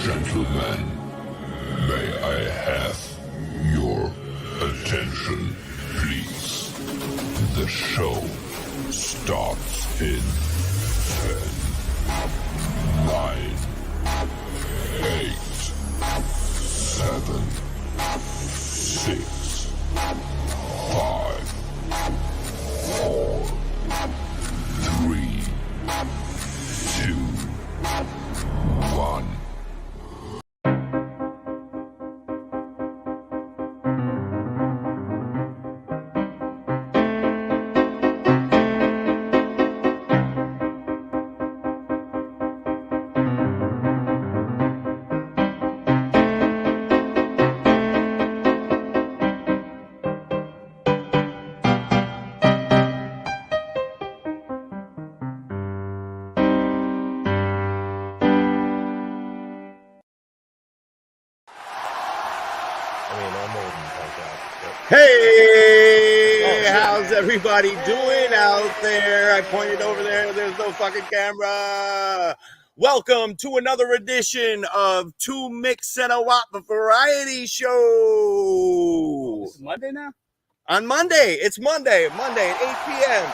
Gentlemen, may I have your attention, please? The show starts in 10, 9, 8, 7, 6, 5, 4, 3, 2, 1. Hey, how's everybody doing out there? I pointed over there. There's no fucking camera. Welcome to another edition of Two Micks and a Wop Variety Show. This is Monday now? On Monday. It's Monday at 8 p.m.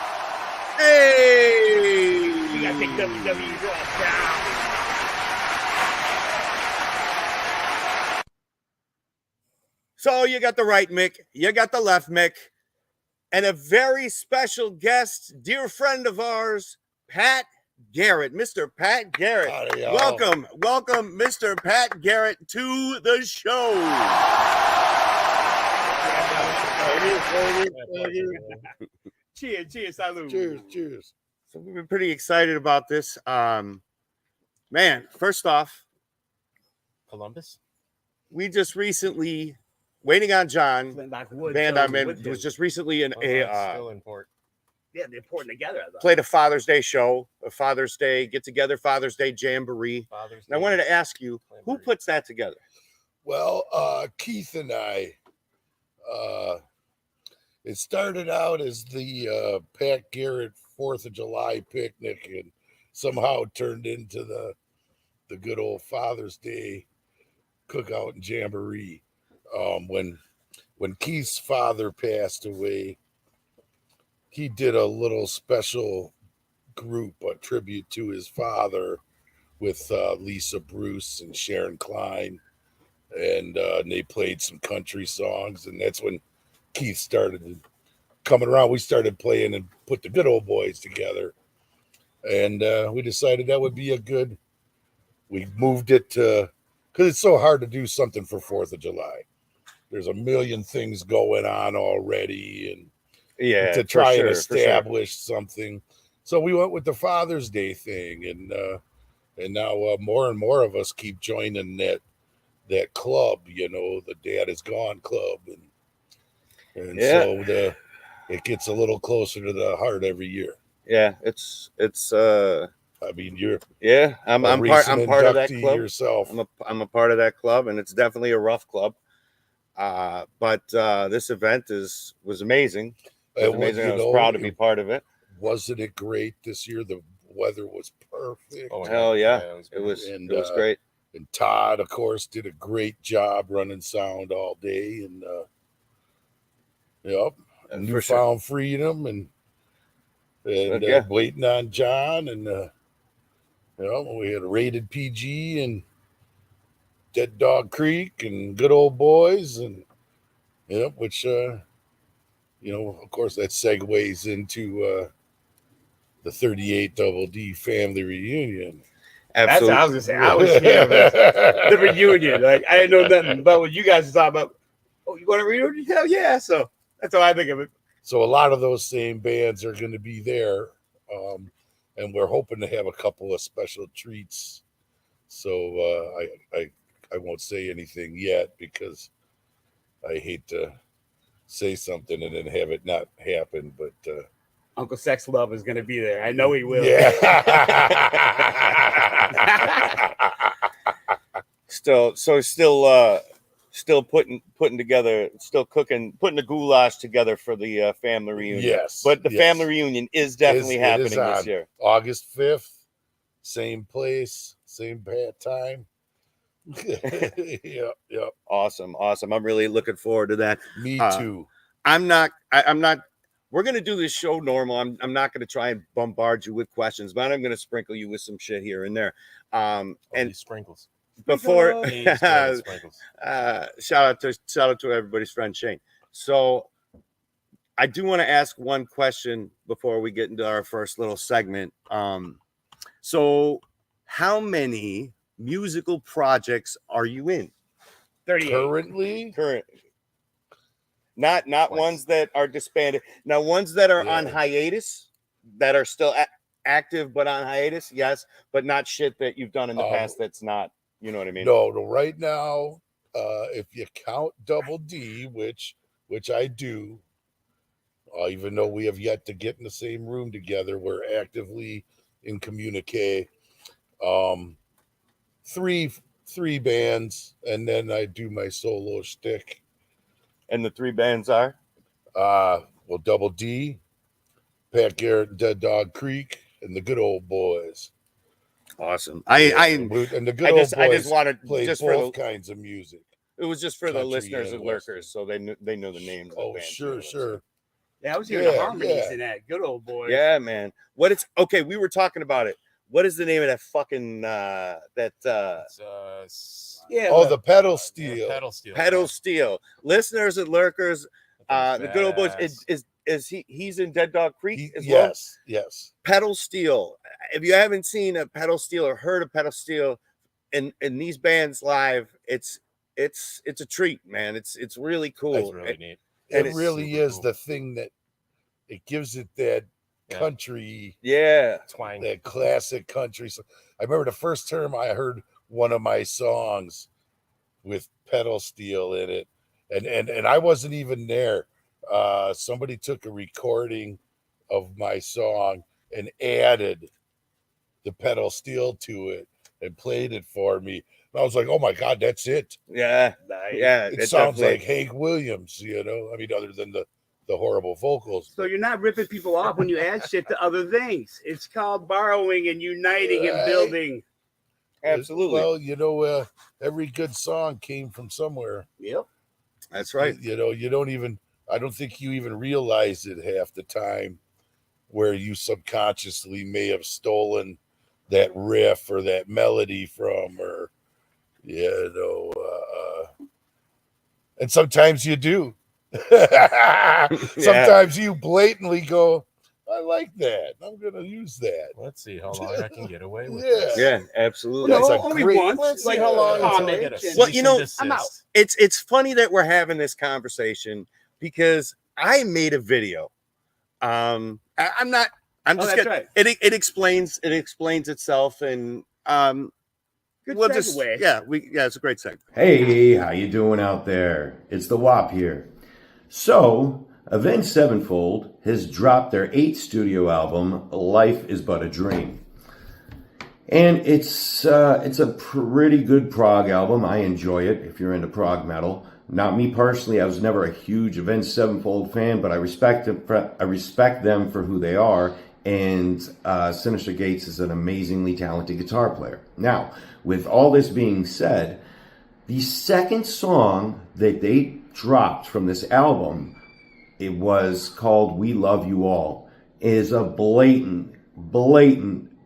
Hey! We got to take WWE Raw down. So you got the right Mick, you got the left Mick, and a very special guest, dear friend of ours, Pat Garrett. Mr. Pat Garrett. Howdy, welcome, Mr. Pat Garrett, to the show. Cheers, salute. Cheers. So we've been pretty excited about this. Man, first off, Columbus? we just recently... Waiting on John. Band I'm in was just recently in still in port. Yeah, they're porting together. Played a Father's Day show, a Father's Day get together, Father's Day jamboree. And I wanted to ask you, who puts that together? Well, Keith and I, it started out as the Pat Garrett 4th of July picnic and somehow turned into the good old Father's Day cookout and jamboree. When Keith's father passed away, he did a little special group, a tribute to his father with Lisa Bruce and Sharon Klein, and they played some country songs, and that's when Keith started coming around. We started playing and put the good old boys together, and we decided that would be we moved it to, because it's so hard to do something for 4th of July. There's a million things going on already, and to try and establish something. So we went with the Father's Day thing, and now more and more of us keep joining that club, the Dad is Gone club, and so it gets a little closer to the heart every year. Yeah, it's. I mean, you're I'm part of that club yourself. I'm a part of that club, and it's definitely a rough club. But this event was amazing. I was proud to be part of it. Wasn't it great this year? The weather was perfect. Oh hell yeah, it was great. And Todd, of course, did a great job running sound all day, and Newfound Freedom, and waiting on John, and we had a Rated PG and Dead Dog Creek and Good Old Boys, and which of course that segues into the 38 Double D family reunion. Absolutely. That's what I was gonna say. I was here the reunion. Like, I didn't know nothing about what you guys were talking about. Oh, you want a reunion? Hell yeah! So that's how I think of it. So a lot of those same bands are going to be there, and we're hoping to have a couple of special treats. So I won't say anything yet because I hate to say something and then have it not happen. But Uncle Sex Love is going to be there. I know he will. Yeah. still putting together, still cooking, putting the goulash together for the family reunion. Yes. But the family reunion is definitely happening this year. August 5th, same place, same bad time. Yeah. Awesome. I'm really looking forward to that. Me too. I'm not. We're gonna do this show normal. I'm not gonna try and bombard you with questions, but I'm gonna sprinkle you with some shit here and there. And sprinkles. Before Sprinkles. shout out to everybody's friend Shane. So I do want to ask one question before we get into our first little segment. So how many musical projects are you in? 38. Currently, Not ones that are disbanded. Now, ones that are on Yeah. hiatus, that are still active but on hiatus, yes, but not shit that you've done in the past that's not, you know what I mean? no. Right now, if you count Double D, which I do, even though we have yet to get in the same room together, we're actively in communique. Three bands, and then I do my solo shtick. And the 3 bands are? Well, Double D, Pat Garrett, Dead Dog Creek, and the Good Old Boys. Awesome. And the Good Old Boys I just wanted play just both for kinds of music. it was just for the country listeners and and lurkers, so they know the names. Oh, of the bands, sure. Yeah, I was hearing the Yeah, harmonies yeah. in that. Good old boy. Yeah, man. Okay, we were talking about it. What is the name of that fucking Yeah. Oh, the pedal steel. pedal steel? Listeners and lurkers, the Good Old Boys is he's in Dead Dog Creek as well? Yes. Pedal steel. If you haven't seen a pedal steel or heard of pedal steel in these bands live, it's a treat, man. It's really cool. That's really neat. And It it's really super is cool. the thing that it gives it that Yeah. country, Yeah. Twang. that classic country. So I remember the first time I heard one of my songs with pedal steel in it, and I wasn't even there. Somebody took a recording of my song and added the pedal steel to it and played it for me. And I was like, oh my God, that's it. Yeah. Nice. Yeah. It sounds definitely- like Hank Williams, I mean, other than the horrible vocals. So you're not ripping people off when you add shit to other things. It's called borrowing and uniting and Right. building. absolutely. Well, every good song came from somewhere. Yep. That's right. You don't even, I don't think you even realize it half the time where you subconsciously may have stolen that riff or that melody from, or, and sometimes you do. Sometimes you blatantly go, I like that. I'm going to use that. Let's see how long I can get away with Yeah. this. Yeah, absolutely. That's No, a only great- once. let's Like see how long? Until I Homage. get a and- Well, cease you know, and I'm out. desist. It's funny that we're having this conversation because I made a video. I'm just that's gonna, right. it explains itself, and Good we'll segue. it's a great segment. Hey, how you doing out there? It's the WAP here. So, Avenged Sevenfold has dropped their 8th studio album, Life is But a Dream. And it's a pretty good prog album. I enjoy it if you're into prog metal. Not me personally, I was never a huge Avenged Sevenfold fan, but I respect them for who they are, and Sinister Gates is an amazingly talented guitar player. Now, with all this being said, the second song that they dropped from this album, it was called We Love You All, is a blatant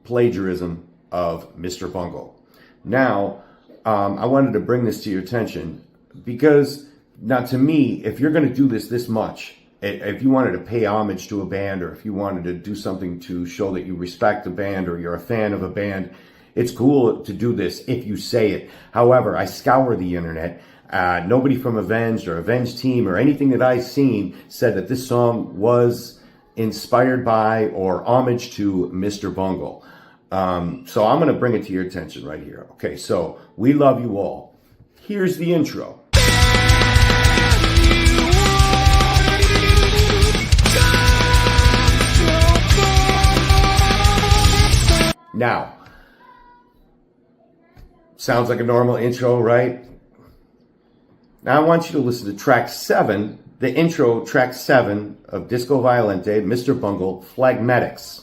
plagiarism of Mr. Bungle. Now, I wanted to bring this to your attention because, now to me, if you're going to do this much, if you wanted to pay homage to a band, or if you wanted to do something to show that you respect a band or you're a fan of a band, it's cool to do this if you say it. However, I scour the internet. Nobody from Avenged or Avenged Team or anything that I've seen said that this song was inspired by or homage to Mr. Bungle. So I'm going to bring it to your attention right here. Okay, so We Love You All. Here's the intro. Now, sounds like a normal intro, right? Now I want you to listen to track 7, the intro, track 7 of Disco Violente, Mr. Bungle, Phlegmatics.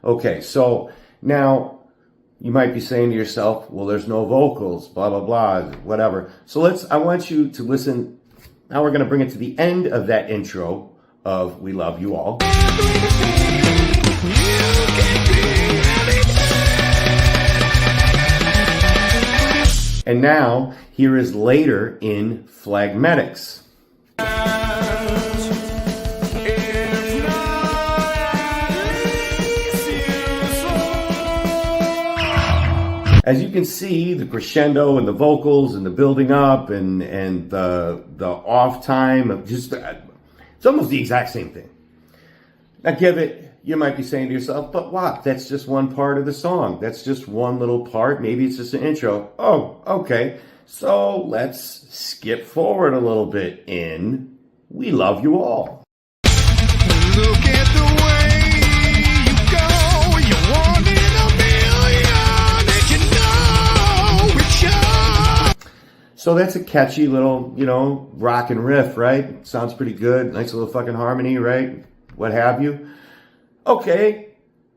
Okay, so now you might be saying to yourself, well, there's no vocals, blah, blah, blah, whatever. So I want you to listen. Now we're going to bring it to the end of that intro of We Love You All. And now, here is later in Phlegmatics. As you can see, the crescendo and the vocals and the building up and the off time of just it's almost the exact same thing. Now, give it. You might be saying to yourself, "But what? That's just one part of the song. That's just one little part. Maybe it's just an intro." Oh, okay. So let's skip forward a little bit in "We Love You All." Look at the way you go. You're one in a million, and you know it's yours. So that's a catchy little, rockin' riff, right? Sounds pretty good. Nice little fucking harmony, right? What have you. Okay,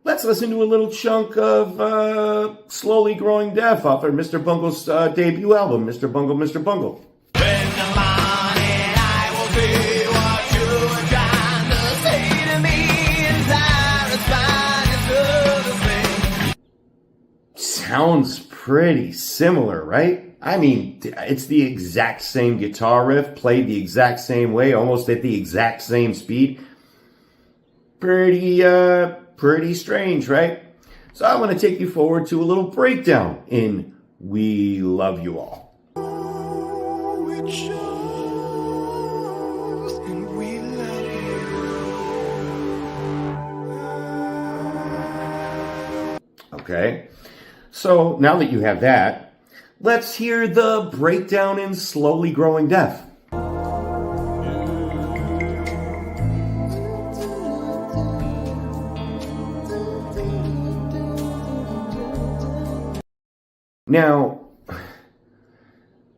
let's listen to a little chunk of Slowly Growing Deaf off of Mr. Bungle's debut album, Mr. Bungle, Mr. Bungle. Spend the money, I will be what you were trying to say to me, and satisfied Sounds pretty similar, right? I mean, it's the exact same guitar riff, played the exact same way, almost at the exact same speed. Pretty strange, right? So I want to take you forward to a little breakdown in We Love You All. Oh, it shows, and we love you. Okay, so now that you have that, let's hear the breakdown in Slowly Growing Deaf. Now,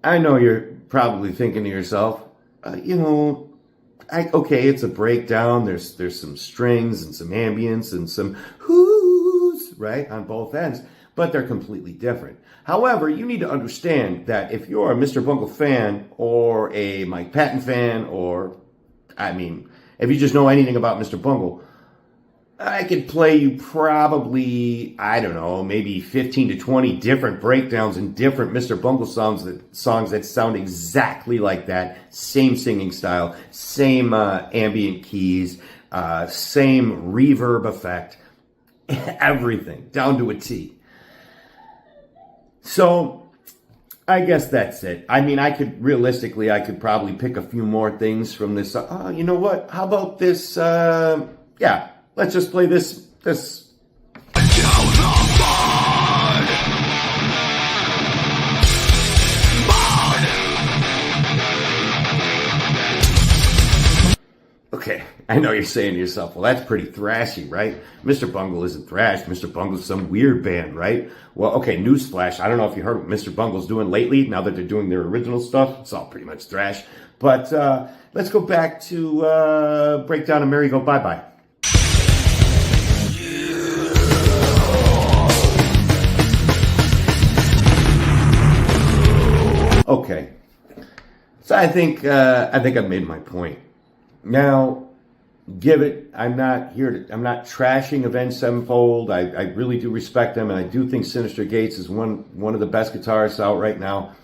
I know you're probably thinking to yourself, okay, it's a breakdown. There's some strings and some ambience and some whoos, right, on both ends, but they're completely different. However, you need to understand that if you're a Mr. Bungle fan or a Mike Patton fan, if you just know anything about Mr. Bungle, I could play you probably, maybe 15 to 20 different breakdowns and different Mr. Bungle songs that sound exactly like that. Same singing style, same ambient keys, same reverb effect, everything, down to a T. So, I guess that's it. I mean, I could probably pick a few more things from this. You know what? How about this? Let's just play this. Okay, I know you're saying to yourself, well, that's pretty thrashy, right? Mr. Bungle isn't thrash. Mr. Bungle's some weird band, right? Well, okay, newsflash. I don't know if you heard what Mr. Bungle's doing lately. Now that they're doing their original stuff, it's all pretty much thrash. But let's go back to Breakdown of Merry Go Bye-Bye. Okay, so I think I've made my point. Now, give it. I'm not trashing Avenged Sevenfold. I really do respect them, and I do think Sinister Gates is one of the best guitarists out right now.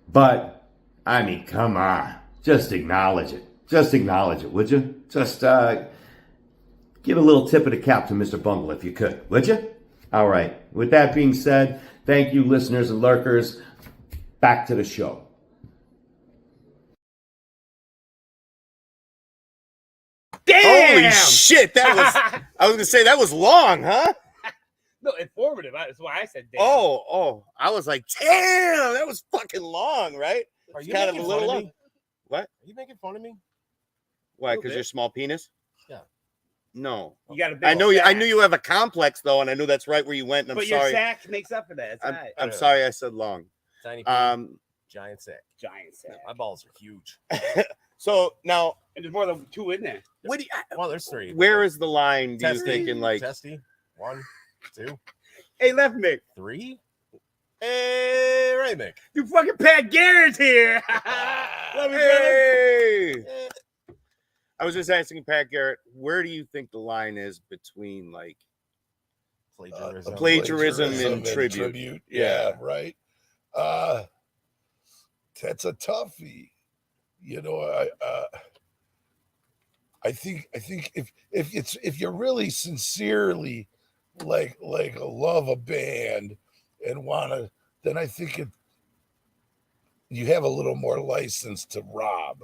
But I mean, come on, just acknowledge it. Just acknowledge it, would you? Just give a little tip of the cap to Mr. Bungle if you could, would you? All right. With that being said, thank you, listeners and lurkers. Back to the show. Damn! Holy shit! I was gonna say that was long, huh? No, informative. That's why I said damn. Oh! I was like, damn, that was fucking long, right? Are It's you kind of a making little fun of long. me? What? Are you making fun of me? Why? Little Because bit. you're small penis? Yeah. No. You got a big I know old you. I sack. knew you have a complex though, and I knew that's right where you went. And I'm But your sorry. sack makes up for that. It's all right. I'm sorry I said long. Tiny, giant sack. Giant sack. My balls are huge. So now, And there's more than two in there. what do you, Well, there's three. where is the line? Do you Testy, think in like? testy, 1, 2, Hey, left Mick. 3. Hey, right, Mick. You fucking Pat Garrett's here. Love you, Hey! Eh, I was just asking Pat Garrett, where do you think the line is between like plagiarism. plagiarism and tribute? Yeah, right. That's a toughie. You know, I think if you're really sincerely like love a band and wanna, then I think you have a little more license to rob.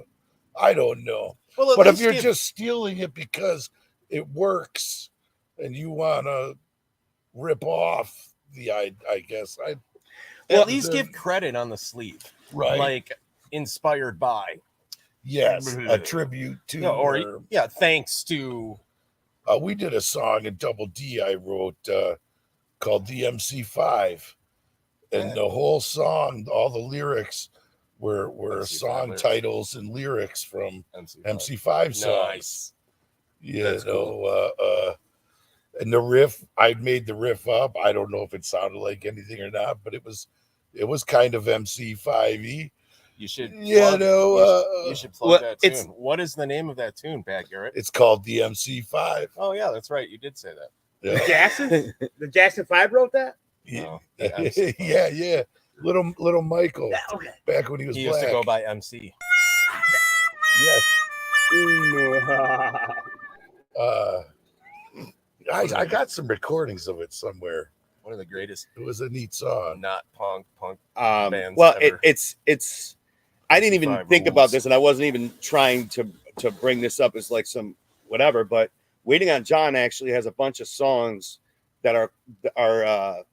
I don't know. Well, But if you're just stealing it because it works and you wanna rip off I guess I at least give credit on the sleeve, right. like inspired by. Yes, a tribute to No, or thanks to. we did a song in Double D I wrote called DMC5, and the whole song, all the lyrics were MC5 song lyrics. Titles and lyrics from MC5. MC5 songs. Nice. You That's know, and the riff, I made the riff up. I don't know if it sounded like anything or not, but it was kind of MC5y. You should. You know, you should plug that tune. What is the name of that tune, Pat Garrett? it's called DMC5. Oh yeah, that's right. You did say that. Yeah. The Jackson 5 wrote that? No, yeah. Little Michael. Yeah, okay. Back when he was He black. used to go by MC. Yes. I got some recordings of it somewhere. One of the greatest It was a neat song. not punk bands Well, ever. it's. I didn't even 65 think rules. about this, and I wasn't even trying to bring this up as like some whatever. But Waiting on John actually has a bunch of songs that are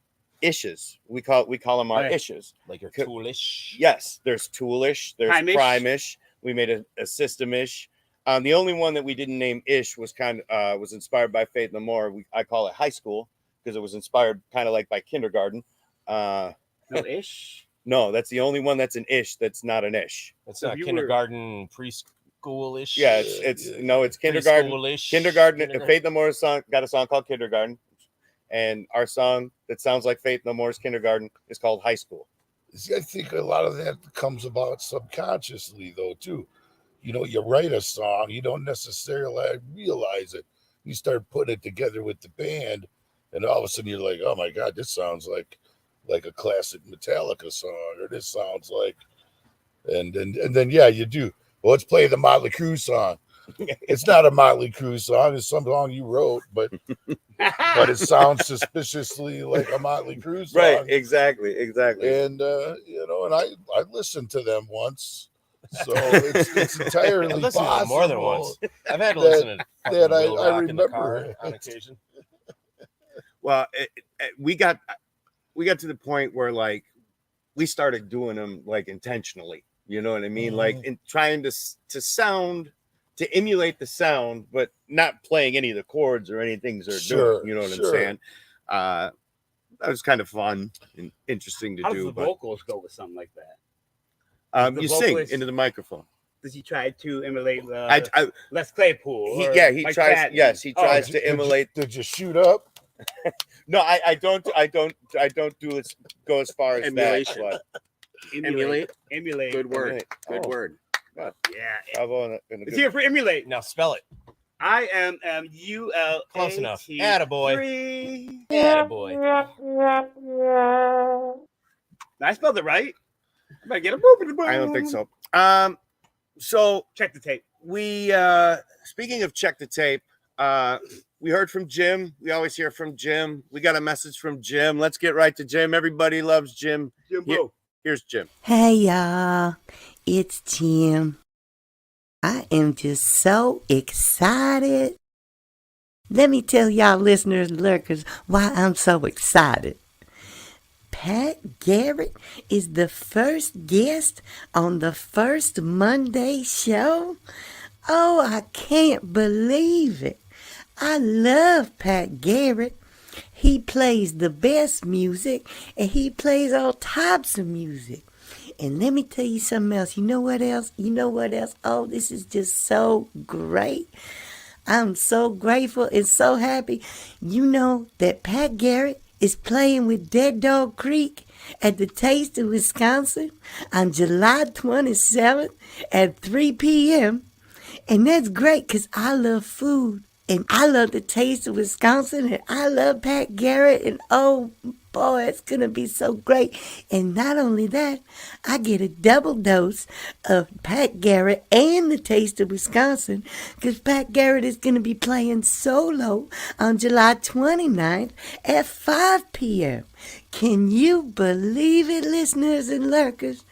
issues. We call them our Right. issues. Like your Toolish. Yes, there's Toolish, there's Prime-ish. Prime-ish. We made a System-ish. The only one that we didn't name Ish was was inspired by Faith No More. I call it High School because it was inspired kind of like by kindergarten. No ish. No, that's the only one that's an Ish that's not an Ish. It's So not if you kindergarten, preschoolish. Yeah, it's kindergarten. Preschoolish. Kindergarten. Faith No More got a song called Kindergarten, and our song that sounds like Faith No More's Kindergarten is called High School. See, I think a lot of that comes about subconsciously, though, too. You know, you write a song, you don't necessarily realize it. You start putting it together with the band, and all of a sudden you're like, oh my God, this sounds like a classic Metallica song, or this sounds like, and then yeah, you do. Well, let's play the Motley Crue song. It's not a Motley Crue song. It's some song you wrote, but it sounds suspiciously like a Motley Crue song. Right, exactly. And you know, and I listened to them once, so it's entirely I've listened to possible. them more than once. I've had to listen to that I Will Rock in the remember. car on occasion. Well, we got to the point where like we started doing them like intentionally. You know what I mean? Like in trying to sound, to emulate the sound, but not playing any of the chords or anything they're doing. You know what I'm saying? That was kind of fun and interesting to How do. does the But vocals go with something like that? the you sing vocalist- into the microphone. Does he try to emulate I Les Claypool? he Mike tries. Patton? Yes, he tries Did to you- emulate. Did you shoot up? No, I don't do it. Go as far as Emulation. that. Emulate. Good word. Emulate. Good Oh. word. Yeah. I'll go in a It's good- here for emulate. Now spell it. IMMUL. Close enough. Attaboy. Attaboy. I spelled it right. I better get a I don't think so. So Check the tape. we speaking of check the tape, we heard from Jim. We always hear from Jim. We got a message from Jim. Let's get right to Jim. Everybody loves Jim. Jimbo. Here's Jim. Hey y'all, it's Jim. I am just so excited. Let me tell y'all listeners and lurkers why I'm so excited. Pat Garrett is the first guest on the first Monday show. Oh, I can't believe it. I love Pat Garrett. He plays the best music, and he plays all types of music. And let me tell you something else. You know what else? Oh, this is just so great. I'm so grateful and so happy. You know that Pat Garrett is playing with Dead Dog Creek at the Taste of Wisconsin on July 27th at 3 p.m. And that's great because I love food. And I love the Taste of Wisconsin. And I love Pat Garrett. And oh boy, it's going to be so great. And not only that, I get a double dose of Pat Garrett and the Taste of Wisconsin because Pat Garrett is going to be playing solo on July 29th at 5 p.m. Can you believe it, listeners and lurkers?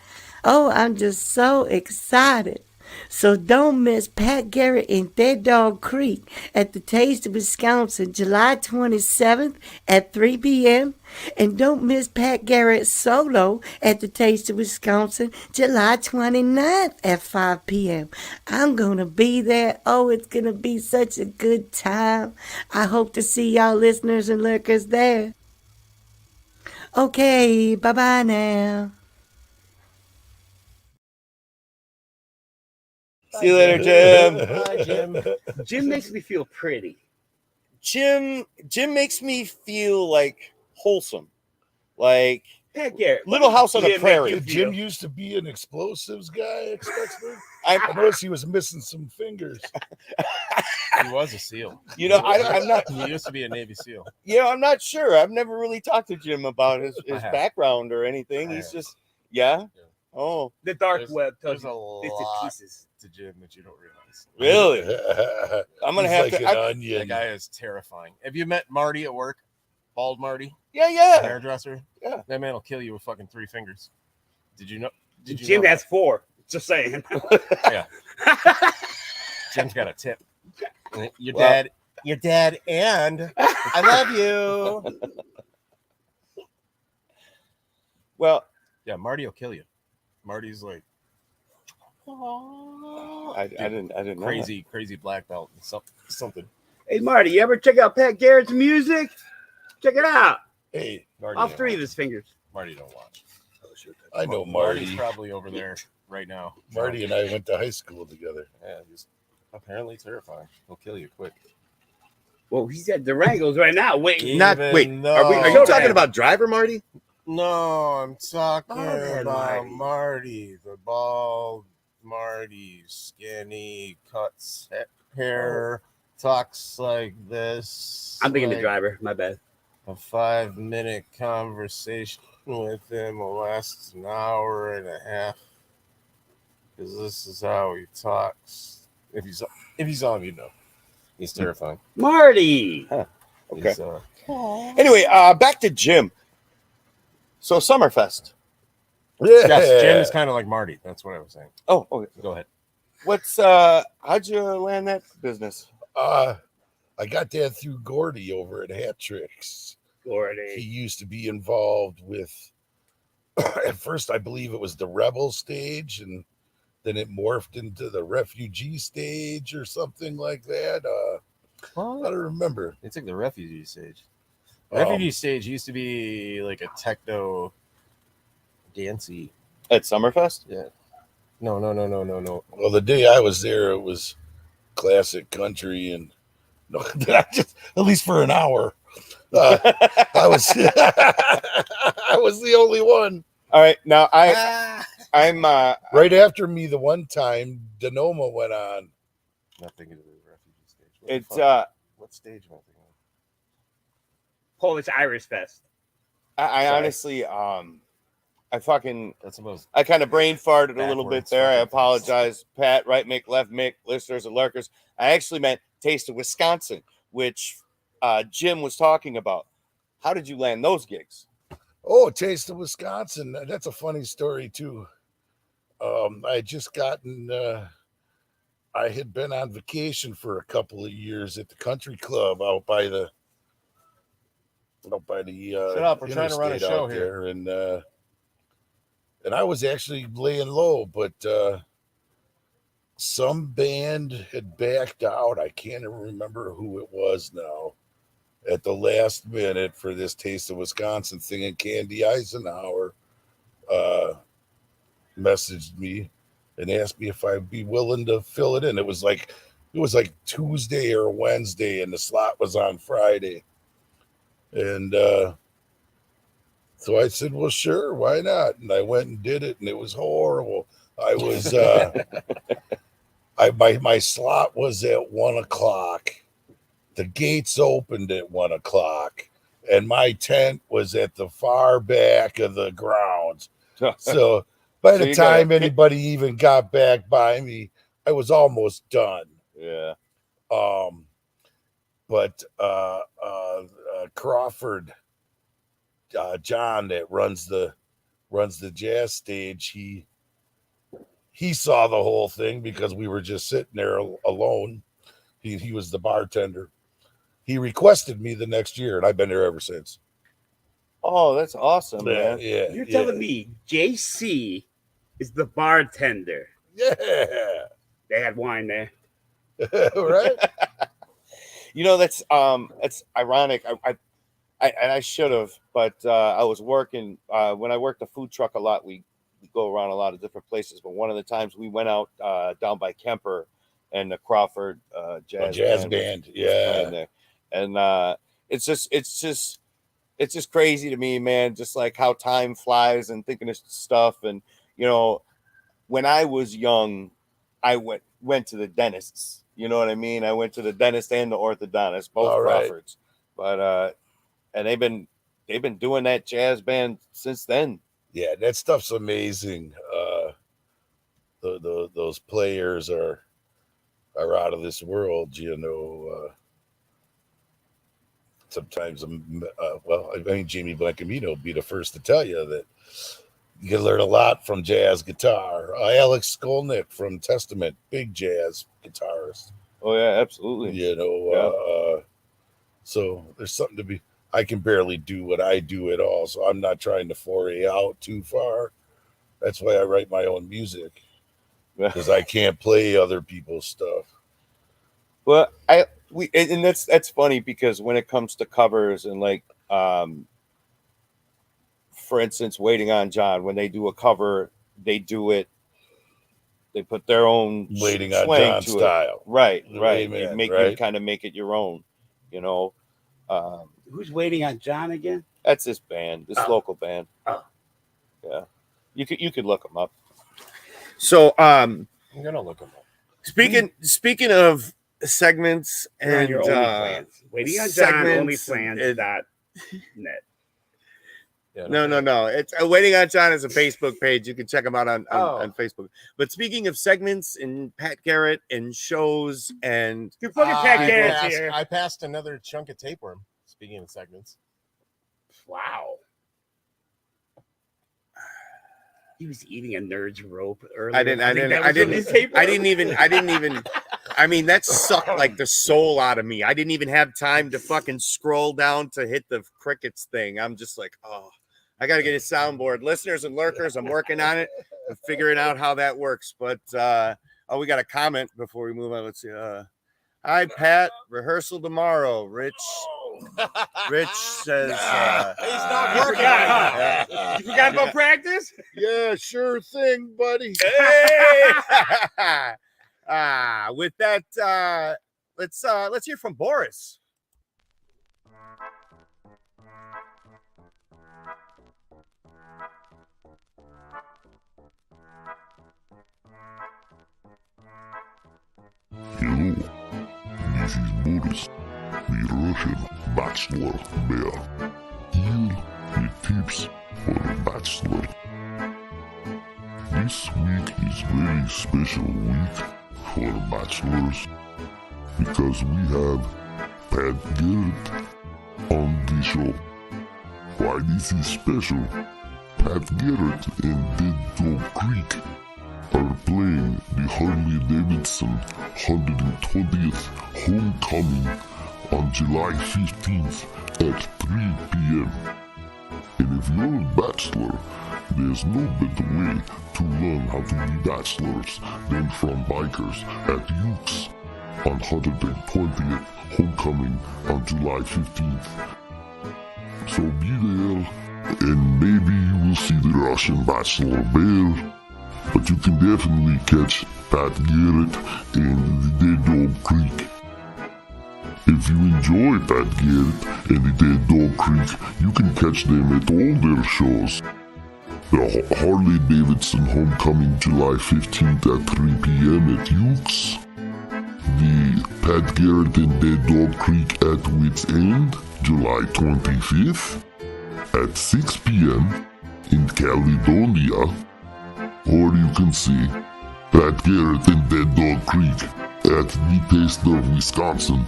Oh, I'm just so excited. So don't miss Pat Garrett in Dead Dog Creek at the Taste of Wisconsin, July 27th at 3 p.m. And don't miss Pat Garrett solo at the Taste of Wisconsin, July 29th at 5 p.m. I'm going to be there. Oh, it's going to be such a good time. I hope to see y'all listeners and lurkers there. Okay, bye-bye now. See you later, Jim. Bye, Jim. Jim makes me feel pretty. Jim makes me feel like wholesome, like Pat Garrett. Little House on the Jim Prairie. make you Jim feel- used to be an explosives guy, expectedly. I I noticed he was missing some fingers. He was a SEAL. You know, I'm not. He used to be a Navy SEAL. I'm not sure. I've never really talked to Jim about his I have. background or anything. I He's have. just, yeah. Yeah. Oh, The dark There's- web There's tells a you bits and lot pieces. to Jim that you don't realize. really? I'm gonna He's have like to. an That onion. guy is terrifying. Have you met Marty at work? Bald Marty, Yeah, the yeah. hairdresser? Yeah. That man will kill you with fucking 3 fingers. Did you know? Did you Jim know has 4. Just saying. Jim's got a tip. Your Well- dad, and I love you. Well, Yeah, Marty will kill you. Marty's like I didn't know. crazy black belt and something. Hey, Marty, you ever check out Pat Garrett's music? Check it out. Hey, Marty All don't 3 of watch. his fingers. Marty don't watch. I know Marty's Marty. probably over there right now. Marty and I went to high school together. Yeah, he's apparently terrifying. He'll kill you quick. Well, he's at Durango's right now. Wait, Not wait. Even Are you though- talking about Driver Marty? No, I'm talking Marty. about Marty, the bald Marty, skinny, cuts hair, talks like this. I'm thinking the like driver. My bad. A 5-minute conversation with him will last an hour and a half. Because this is how he talks. If you saw him, you'd know. He's terrifying. Marty. Okay. He's, Anyway, back to Jim. So Summerfest. Yeah. yes, Jim is kind of like Marty. That's what I was saying. Oh, okay. Go ahead. What's how'd you land that business? I got that through Gordy over at Hat Tricks. He Gordy. used to be involved with, at first, I believe it was the Rebel stage, and then it morphed into the Refugee stage or something like that. I don't remember. They took the refugee stage. Um, Refugee stage used to be like a techno dancey. At Summerfest? Yeah. No. Well, the day I was there, it was classic country, and no, just at least for an hour. I was I was the only one. All right. Now I'm Right after me, the one time Denoma went on. Not thinking of the refugee stage. What the it's fuck? What stage am I thinking of? Polish Irish Fest. I Sorry. honestly That's the most. I kind of brain farted a little bit Backwards there. I fucking apologize. Pat, right Mick, left Mick, listeners and lurkers. I actually meant Taste of Wisconsin, which Jim was talking about. How did you land those gigs? Oh, Taste of Wisconsin. That's a funny story too. I had just gotten. I had been on vacation for a couple of years at the country club out by the. Shut up, we're trying to run a interstate show out here. there, and I was actually laying low, but some band had backed out. I can't even remember who it was now. At the last minute for this Taste of Wisconsin thing, and Candy Eisenhower messaged me and asked me if I'd be willing to fill it in. It was like it was like Tuesday or Wednesday, and the slot was on Friday. And so I said, well, sure, why not? And I went and did it, and it was horrible. I was my slot was at 1:00. The gates opened at 1:00, and my tent was at the far back of the grounds. So by the time anybody even got back by me, I was almost done. Yeah. But Crawford, John, that runs the jazz stage, he saw the whole thing because we were just sitting there alone. He was the bartender. He requested me the next year, and I've been there ever since. Oh, that's awesome, man. Yeah, You're telling me JC is the bartender? Yeah. They had wine there. Right? You know, that's ironic. I should have, but I was working when I worked the food truck a lot. We go around a lot of different places, but one of the times we went out down by Kemper, and the Crawford jazz band yeah. there. And it's just crazy to me, man. Just like how time flies and thinking of stuff. And you know, when I was young, I went to the dentists. You know what I mean? I went to the dentist and the orthodontist, both Crawfords. But and they've been doing that jazz band since then. Yeah, that stuff's amazing. Those players are out of this world, you know. Sometimes, well, I mean, Jamie Blancamino will be the first to tell you that you can learn a lot from jazz guitar. Alex Skolnick from Testament, big jazz guitarist. Oh yeah, absolutely. You know, so there's something to be. I can barely do what I do at all, so I'm not trying to foray out too far. That's why I write my own music, because I can't play other people's stuff. Well, and that's funny because when it comes to covers and like, for instance, Waiting on John, when they do a cover, they put their own Waiting on John style. Right. Amen, You kind of make it your own, you know. Who's Waiting on John again? That's this band, this local band. Oh. Yeah. You could look them up. So I'm gonna look them up. Speaking of segments and your OnlyFans. Waiting on John OnlyFans.net. Yeah, no. It's Waiting on John is a Facebook page. You can check them out on Facebook. But speaking of segments and Pat Garrett and shows and Pat Garrett's here. I passed another chunk of tapeworm. Speaking of segments, wow. He was eating a nerd's rope earlier. I didn't even. I mean, that sucked like the soul out of me. I didn't even have time to fucking scroll down to hit the crickets thing. I'm just like, oh, I got to get a soundboard. Listeners and lurkers, I'm working on it. I'm figuring out how that works. But, we got a comment before we move on. Let's see. Hi, Pat. Rehearsal tomorrow. Rich says he's not working. You forgot about practice? Yeah, sure thing, buddy. Hey! With that, let's hear from Boris. Hello, this is Boris, the Russian bachelor bear. Here with tips for a bachelor. This week is very special week for bachelors because we have Pat Garrett on the show. Why this is special? Pat Garrett and Dead Dog Creek are playing the Harley Davidson 120th Homecoming on July 15th at 3 p.m. And if you're a bachelor, there's no better way to learn how to be bachelors than from bikers at Ukes on 120th Homecoming on July 15th. So be there, and maybe you will see the Russian bachelor bear, but you can definitely catch Pat Garrett and the Dead Dog Creek. If you enjoy Pat Garrett and the Dead Dog Creek, you can catch them at all their shows. The Harley Davidson Homecoming July 15th at 3 p.m. at Yuke's. The Pat Garrett and Dead Dog Creek at Wits End July 25th at 6 p.m. in Caledonia. Or you can see Pat Garrett and Dead Dog Creek at the Taste of Wisconsin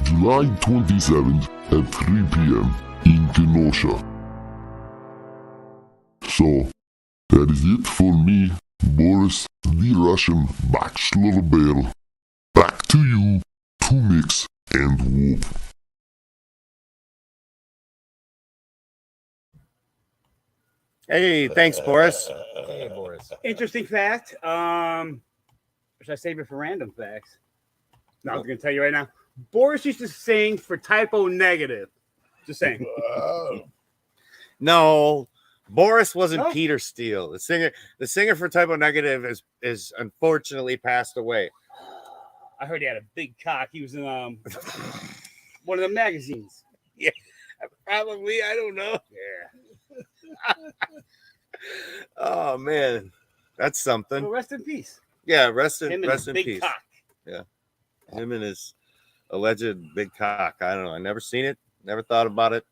July 27th at 3 p.m. in Kenosha. So, that is it for me, Boris the Russian Bachelor Bell. Back to you, to Mix and Whoop. Hey, thanks, Boris. Hey, Boris. Interesting fact. Should I save it for random facts? No, I'm going to tell you right now. Boris used to sing for Typo Negative. Just saying. No, Boris wasn't No? Peter Steele. The singer for Typo Negative is unfortunately passed away. I heard he had a big cock. He was in one of the magazines. Yeah, probably. I don't know. Yeah. Oh man, that's something. Well, rest in peace. Yeah, rest Him in and his big peace. cock. Yeah, him and his alleged big cock. I don't know. I never seen it. Never thought about it.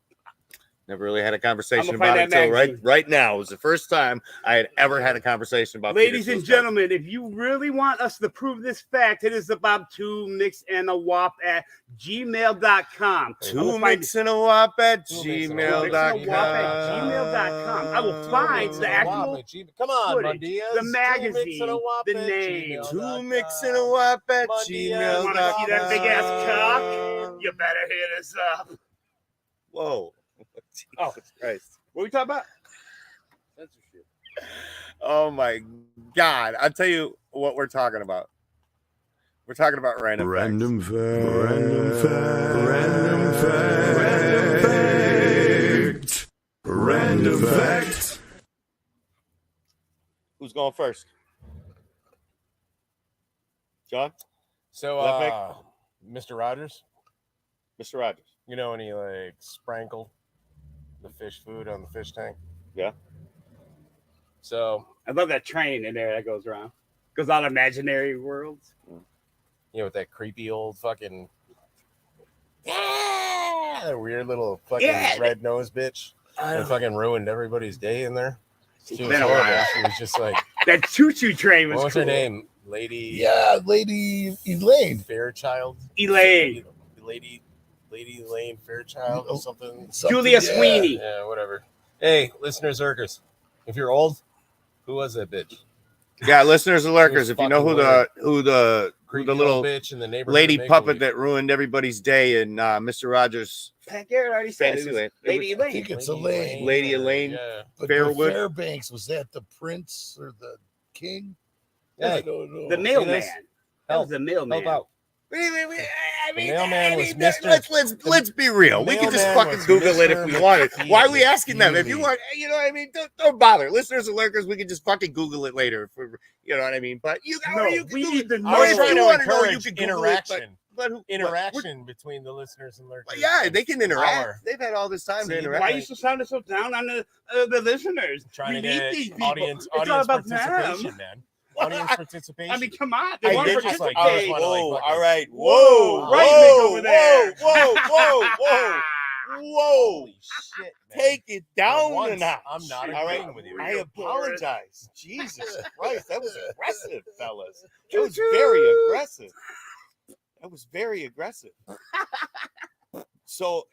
Never really had a conversation I'ma find about it that until magazine. right now. It was the first time I had ever had a conversation about. Ladies Peter and Steele's gentlemen, if you really want us to prove this fact, it is about 2 Mix and a Wop at gmail.com. Two Mix and a Wop at Two Mix and a Wop at gmail.com. I will find the actual Come on, footage, Mundias. the magazine, the name. Two Mix and a Wop at Mundias. Want to see that big ass cock? You better hit us up. Whoa. Oh, Christ. what are we talking about? Censorship. Oh my God. I'll tell you what we're talking about. We're talking about random facts. Random fact. Who's going first? John? So, Left Mr. Rogers, Mr. Rogers. you know when he like sprinkle the fish food on the fish tank? Yeah. So, I love that train in there that goes around. Goes on imaginary worlds. you know, with that creepy old fucking that weird little fucking red nose bitch that fucking ruined everybody's day in there. She was been a horrible. while. She was just like, That choo-choo train was what was cool. her name? Lady Yeah, Lady Elaine. Fairchild? Elaine. Lady Elaine Fairchild or something. Julia Sweeney. Yeah, whatever. Hey, listeners, Urkers, if you're old, who was that bitch? Yeah, listeners and lurkers, if you know fucking who the Creepy little old bitch in the neighborhood. lady Make puppet Believe. that ruined everybody's day in Mr. Rogers' Pat Garrett already said Fantasy it was Land. Lady I think Elaine. it's Elaine. Lady Elaine. Yeah. But Fairwood. Fairbanks, was that the prince or the king? Yeah. I don't know. The mailman. this? That was the mailman. Help out. I The mailman was Let's be real. We can just mailman fucking was Google it if Mr. we wanted. Why are we McFeely. asking them? If you want, you know what I mean, don't bother. Listeners and lurkers, we can just fucking Google it later. If we're, you know what I mean. But you, No, or you can we Google need it. to I know. was if trying you to want to know, you encourage can Google interaction. it. But who, Interaction between the listeners and lurkers. yeah, they can interact. Hour. They've had all this time See, to interact. Why are you so sounding so down on the listeners? Trying We to need get these people. audience It's all about participation, them. man. Audience participation. I mean, come on. I They want to did just participate. I just wanna, whoa, like, fucking- all right, Whoa, whoa, right, whoa, Mick over there. whoa. Holy shit, man. Take it down For a once, notch. I'm not All right, agreeing with you. I apologize. Jesus Christ, that was aggressive, fellas. That was very aggressive. That was very aggressive. So,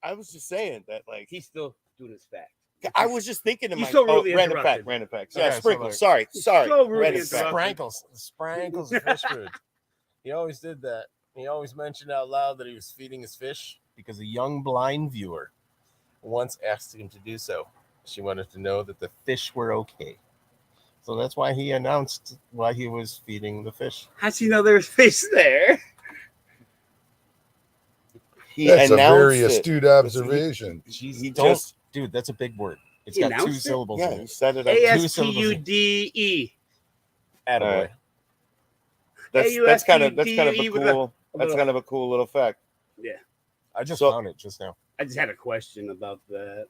I was just saying that, like, He's still doing his fact. I was just thinking to You myself. so rudely Random interrupted. facts. Okay, Yeah, so, sprinkles. like- Sorry. So rudely Random facts. interrupted. Sprinkles of fish food. He always did that. He always mentioned out loud that he was feeding his fish because a young blind viewer once asked him to do so. She wanted to know that the fish were okay. So that's why he announced why he was feeding the fish. How'd you know there was fish there? He That's a very announced it. astute observation. He Don't- just, Dude, that's a big word. It's He got two announced it? syllables yeah, in he it. set it up. ASTUDE. Attaboy. Alright. That's kind of a AUSCDE with cool. a That's little- kind of a cool little fact. Yeah. I just So- found it just now. I just had a question about that.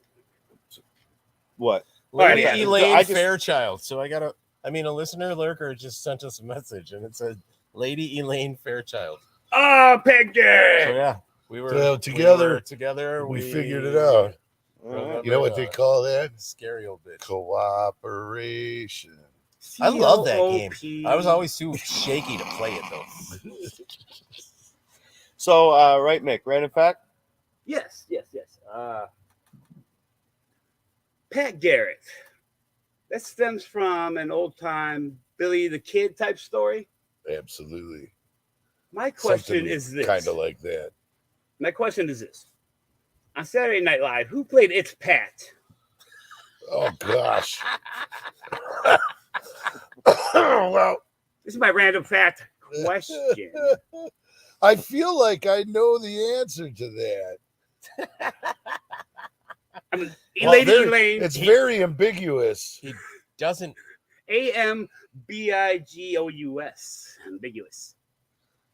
What? Lady right, Elaine I just- Fairchild. So a listener lurker just sent us a message and it said Lady Elaine Fairchild. Oh, Pat Garrett! So yeah, we were So together, together. we figured it out. remembered, You know what they call that? Scary old bitch. Cooperation. I love that game. COOP. I was always too shaky to play it though. So, right, Mick, random fact? Yes. Pat Garrett. That stems from an old time Billy the Kid type story. Absolutely. My question is this. Kind of like that. My question is this. On Saturday Night Live, who played It's Pat? Oh, gosh. Well, This is my random fact question. I feel like I know the answer to that. I mean, Well, Lady very- Elaine, It's very ambiguous. He doesn't. AMBIGOUS. Ambiguous.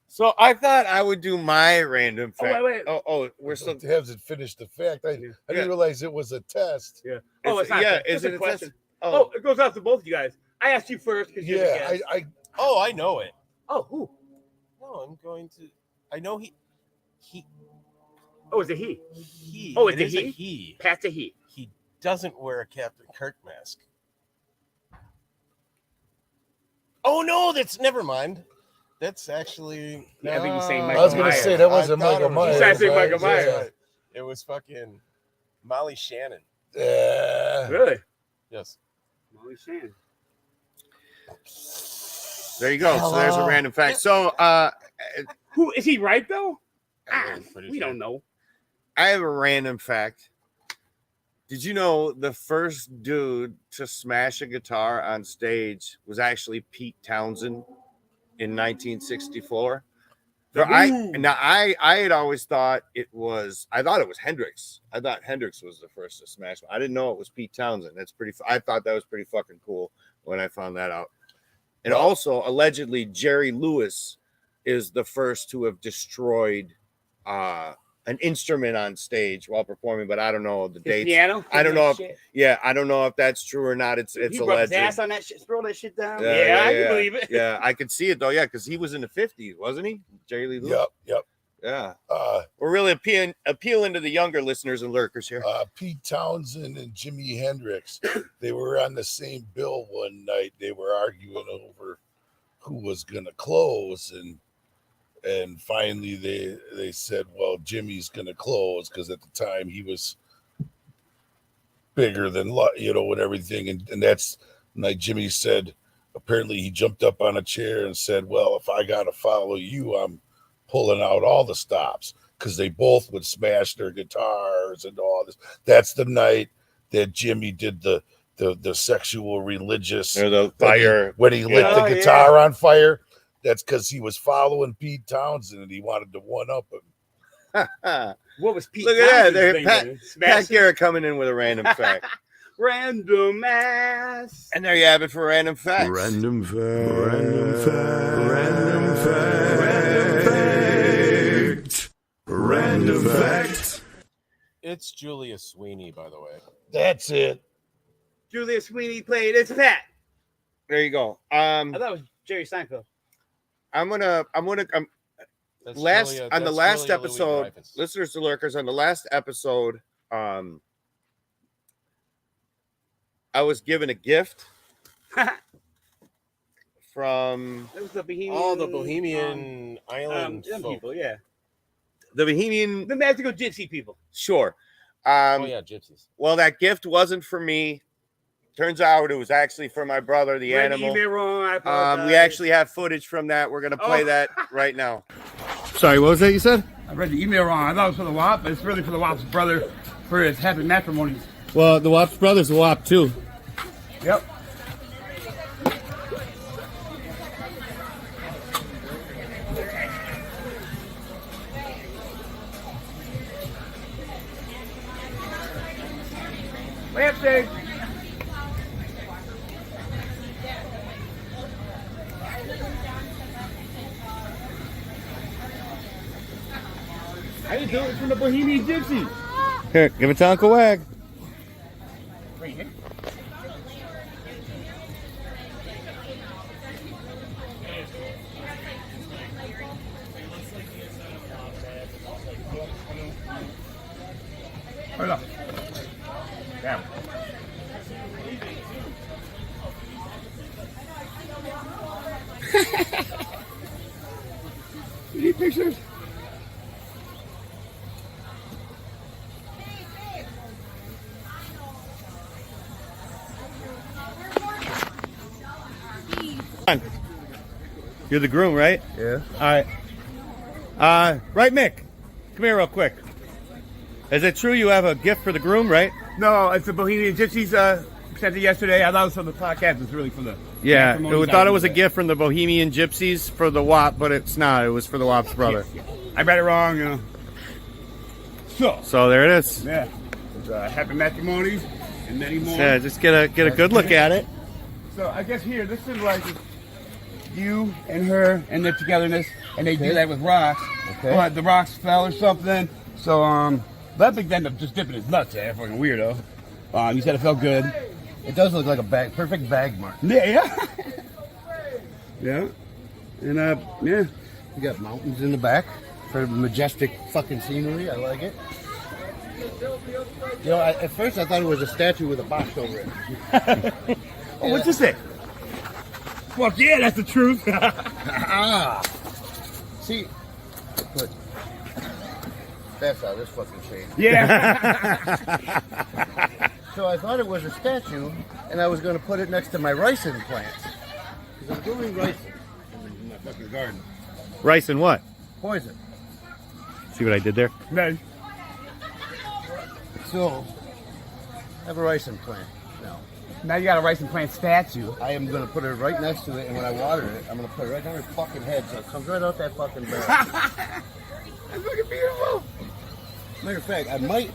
So I thought I would do my random Oh, fact. wait. We're still. It hasn't finished the fact. I didn't realize it was a test. Yeah. Oh, it's not. yeah, It's is a it a question. test? Oh, it goes out to both of you guys. I asked you first because you're the Yeah, guest. Oh, I know it. Oh, who? No, I'm going to. I know he. Oh, is it he? He. Oh, is it is a he? he. Pat's a he. He doesn't wear a Captain Kirk mask. Oh no, that's never mind. That's actually. Yeah, I think you're saying I Michael was going to Myers. say that wasn't I thought Michael it was- Myers. You tried to say right? Michael Myers. It was fucking Molly Shannon. Yeah. Really? Yes. Molly Shannon. There you go. So there's a random fact. So Who is he? Right though? I'm pretty We sure. don't know. I have a random fact. Did you know the first dude to smash a guitar on stage was actually Pete Townsend in 1964? I had always thought it was Hendrix. I thought Hendrix was the first to smash one. I didn't know it was Pete Townsend. I thought that was pretty fucking cool when I found that out. And also, allegedly, Jerry Lewis is the first to have destroyed an instrument on stage while performing, but I don't know the His dates. piano. I don't know. Shit. I don't know if that's true or not. It's He rubbed his alleged. ass on that shit. Throw that shit down. Yeah, Yeah, I yeah. can believe it. Yeah, I could see it though. Yeah, because he was in the 50s, wasn't he? Jerry Lee Lewis. Yep. Yeah. Uh, We're really appealing to the younger listeners and lurkers here. Pete Townsend and Jimi Hendrix, they were on the same bill one night. They were arguing over who was going to close, and finally they said, well, Jimmy's going to close because at the time he was bigger than, and everything. And that's like Jimmy said, apparently he jumped up on a chair and said, well, if I got to follow you, I'm pulling out all the stops, because they both would smash their guitars and all this. That's the night that Jimmy did the sexual religious Or the fire. when he lit Oh, the guitar on fire. That's because he was following Pete Townsend and he wanted to one up him. What was Pete? Look at that. Townsend's There, thing Pat, then? Pat Smash Garrett coming in with a random fact. random ass. And there you have it for random facts. Random fact. Random fact. Random fact. Random fact. Random fact. It's Julia Sweeney, by the way. That's it. Julia Sweeney played It's Pat. There you go. I thought it was Jerry Seinfeld. I'm gonna That's last Julia- on the that's last Julia episode, Louis-Dreyfus. listeners to lurkers, on the last episode, I was given a gift from It was the Bohemian. Oh, the Bohemian Island them folk. people, yeah. the Bohemian. The magical gypsy people. Sure. Oh yeah, gypsies. Well, that gift wasn't for me. Turns out it was actually for my brother, the Read the animal. email wrong, I apologize. We actually have footage from that. We're gonna play Oh. that right now. Sorry, what was that you said? I read the email wrong. I thought it was for the WAP, but it's really for the WAP's brother for his happy matrimony. Well, the WAP's brother's a WAP too. Yep. Wednesday. I didn't do it. It's from the Bohemian Gypsy. Here, give it to Uncle Wag. Right here. Hold up. Damn. You need pictures? You're the groom, right? Yeah. All right. Right, Mick. Come here real quick. Is it true you have a gift for the groom, right? No, it's the Bohemian Gypsies sent it yesterday. I thought it was from the podcast. It's really from the... Yeah, we thought it was a gift from the Bohemian Gypsies for the WAP, but it's not. It was for the WAP's brother. Yeah. I read it wrong, you know. So there it is. Yeah. It's, happy matrimonies and many more. Yeah, just get a good look at it. So I guess here, this symbolizes you and her and their togetherness, and they do that with rocks. Okay. But the rocks fell or something. So that big ended up just dipping his nuts there, fucking weirdo. You said it felt good. It does look like a perfect bag mark. Yeah. Yeah. And yeah. You got mountains in the back for majestic fucking scenery. I like it. You know, at first I thought it was a statue with a box over it. Oh, what's this say? Fuck yeah, that's the truth. See, but that's how this fucking shade. Yeah. So I thought it was a statue, and I was going to put it next to my ricin plants. Because I'm growing ricin in my fucking garden. Rice and what? Poison. See what I did there? No. So, I have a ricin plant now. Now you got a rice and plant statue. I am going to put it right next to it, and when I water it, I'm going to put it right on her fucking head so it comes right out that fucking barrel. That's fucking beautiful. Matter of fact, I might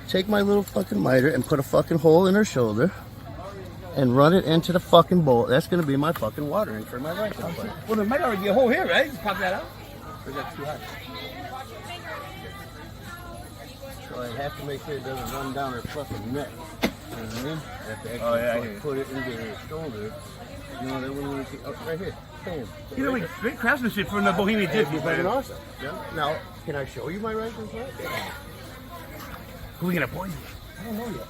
take my little fucking miter and put a fucking hole in her shoulder and run it into the fucking bowl. That's going to be my fucking watering for my ricin plant. Well, there might already be a hole here, right? Just pop that out. Or is that too high? So I have to make sure it doesn't run down her fucking neck. You know what I mean? I have to actually put it into her shoulder. You know, then when we see, oh, right here. Bam. You know, like great craftsmanship from the Bohemian It's Gypsies, fucking man. awesome. Yeah. Now, can I show you my ricin plant? Who are we gonna poison? I don't know yet.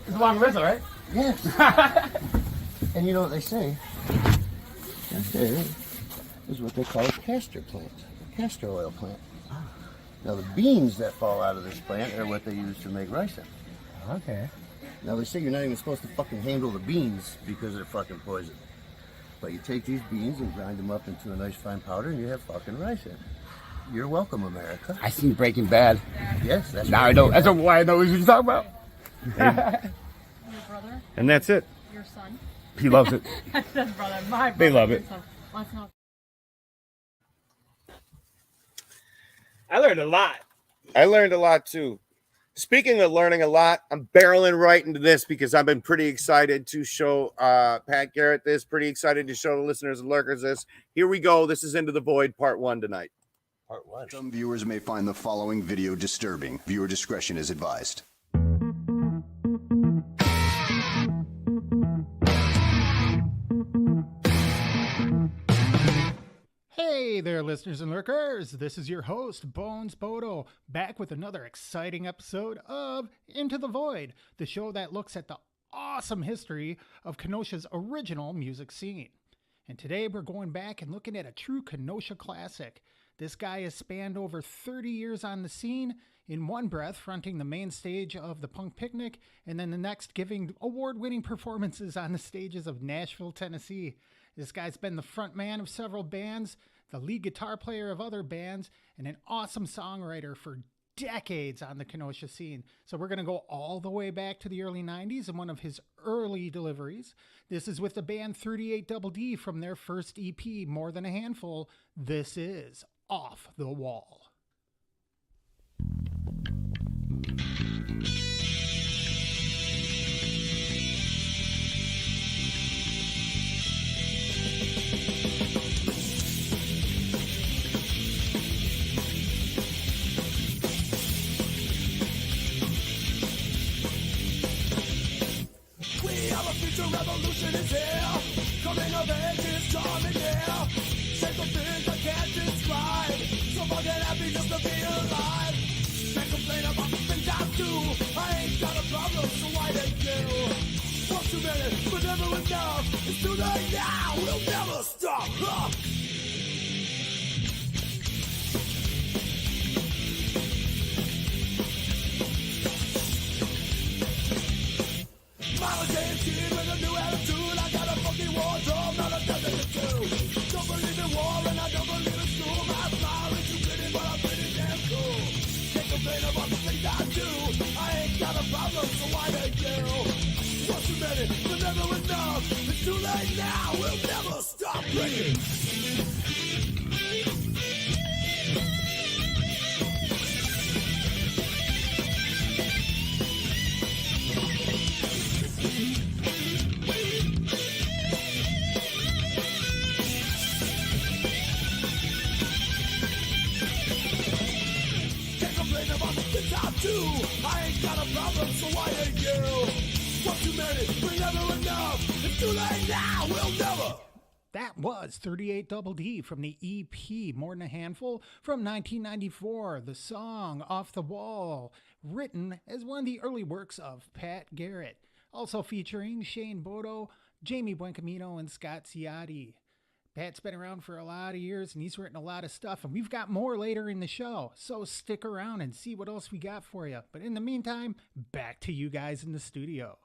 It's a long whistle, right? Yes. And you know what they say? Right there is what they call a castor plant, a castor oil plant. Now the beans that fall out of this plant are what they use to make ricin. Okay. Now they say you're not even supposed to fucking handle the beans because they're fucking poison. But you take these beans and grind them up into a nice fine powder and you have fucking ricin. You're welcome, America. I seen Breaking Bad. Yes, that's Now what I know. That's why I know what you're talking about. Your brother, And that's it. your son. He loves it. I said brother, my brother. They love it. your son. Let's not. I learned a lot. I learned a lot too. Speaking of learning a lot, I'm barreling right into this because I've been pretty excited to show Pat Garrett this, pretty excited to show the listeners and lurkers this. Here we go. This is Into the Void, part 1 tonight. Part one. Some viewers may find the following video disturbing. Viewer discretion is advised. Hey there, listeners and lurkers. This is your host, Bones Bodo, back with another exciting episode of Into the Void, the show that looks at the awesome history of Kenosha's original music scene. And today we're going back and looking at a true Kenosha classic. This guy has spanned over 30 years on the scene, in one breath fronting the main stage of the Punk Picnic, and then the next giving award-winning performances on the stages of Nashville, Tennessee. This guy's been the front man of several bands, the lead guitar player of other bands, and an awesome songwriter for decades on the Kenosha scene. So we're going to go all the way back to the early 90s and one of his early deliveries. This is with the band 38 Double D from their first EP, More Than a Handful. This is Off the Wall. is here. Coming of age is coming near. Shake the things I can't describe. So fucking happy just to be alive. Can't complain about the things I do. I ain't got a problem, so why they do? One too many, but never enough. It's too late now, we'll never stop. Mama came kid with a new attitude. I got a funky wardrobe, not a dozen to do. Don't believe in war and I don't believe in school. My smile is too pretty, but I'm pretty damn cool. Can't complain about the things I do. I ain't got a problem, so why they do? Once too many, but never enough. It's too late now, we'll never stop breaking. I ain't got a problem, so why ain't you? One too many, but never enough. It's too late now, we'll never. That was 38 Double D from the EP More Than a Handful from 1994. The song Off the Wall, written as one of the early works of Pat Garrett. Also featuring Shane Bodo, Jamie Buencamino, and Scott Ciotti. Pat's been around for a lot of years and he's written a lot of stuff, and we've got more later in the show, so stick around and see what else we got for you. But in the meantime, back to you guys in the studio.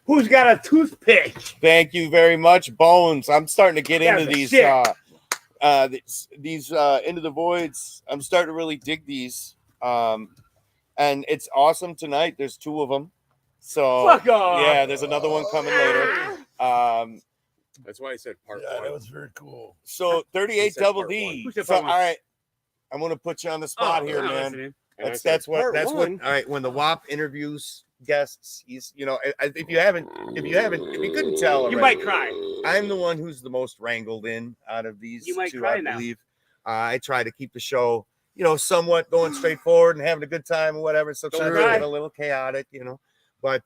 Who's got a toothpick? Thank you very much, Bones. I'm starting to get into these Into the Voids. I'm starting to really dig these. And it's awesome tonight. There's 2 of them. So fuck off. Yeah, there's another one coming later. That's why I said part Yeah, one. that was very cool. So 38 Double D. So, all right, I'm gonna put you on the spot here, man. Listening. That's what. All right, when the WAP interviews guests, he's, you know, if you couldn't tell already, You might cry. I'm the one who's the most wrangled in out of these You might 2, cry I now. believe. I try to keep the show, you know, somewhat going straight forward and having a good time or whatever. Sometimes I get a little chaotic, you know. But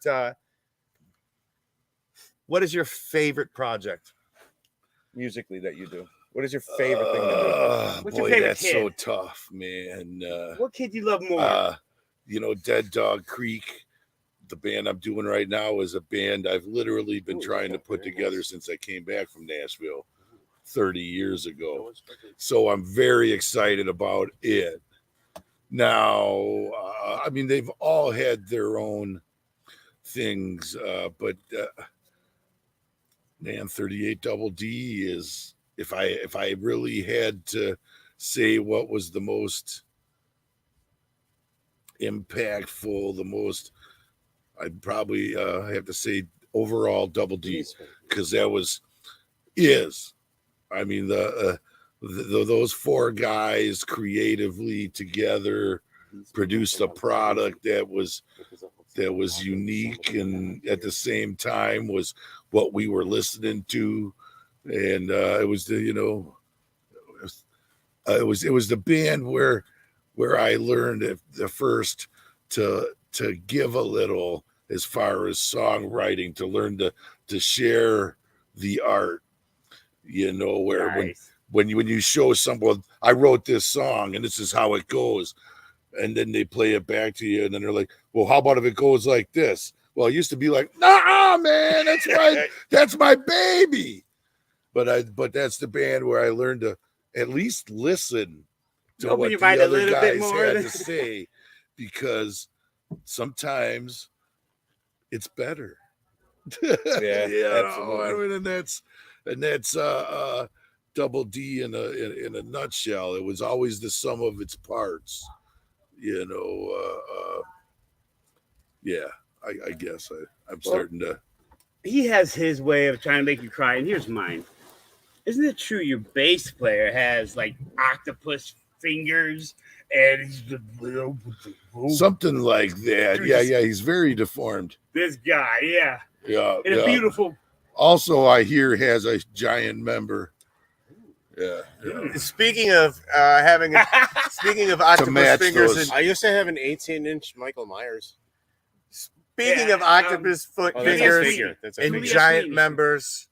what is your favorite project musically that you do? What is your favorite thing to do? What's Boy, your favorite that's kid? so tough, man. What kid do you love more? You know, Dead Dog Creek, the band I'm doing right now, is a band I've literally been trying to put together since I came back from Nashville 30 years ago. So I'm very excited about it. Now, I mean, they've all had their own things, but man, 38 Double D is, if I really had to say what was the most impactful, the most, I'd probably have to say overall Double D, because that is, I mean, those 4 guys creatively together produced a product that was unique, and at the same time was what we were listening to, and it was the, you know, it was the band where I learned the first to give a little as far as songwriting, to learn to share the art, you know, where Nice. when you show someone, I wrote this song and this is how it goes, and then they play it back to you, and then they're like, well, how about if it goes like this? Well, it used to be like, nah, man, that's my baby. But that's the band where I learned to at least listen to Open what your the mind a other little bit guys more. had to say, because sometimes it's better. Yeah, You know, absolutely. I mean, and that's Double D in a nutshell. It was always the sum of its parts. You know, yeah. I guess I'm starting to. He has his way of trying to make you cry, and here's mine. Isn't it true your bass player has like octopus fingers and he's Something like that. Yeah, he's very deformed. this guy, yeah. Yeah. And a beautiful. Also, I hear has a giant member. Yeah. Speaking of octopus fingers, I used to have an 18-inch Michael Myers. Speaking of octopus foot Oh, that's a fingers figure. That's a and figure. giant Sweeney. members,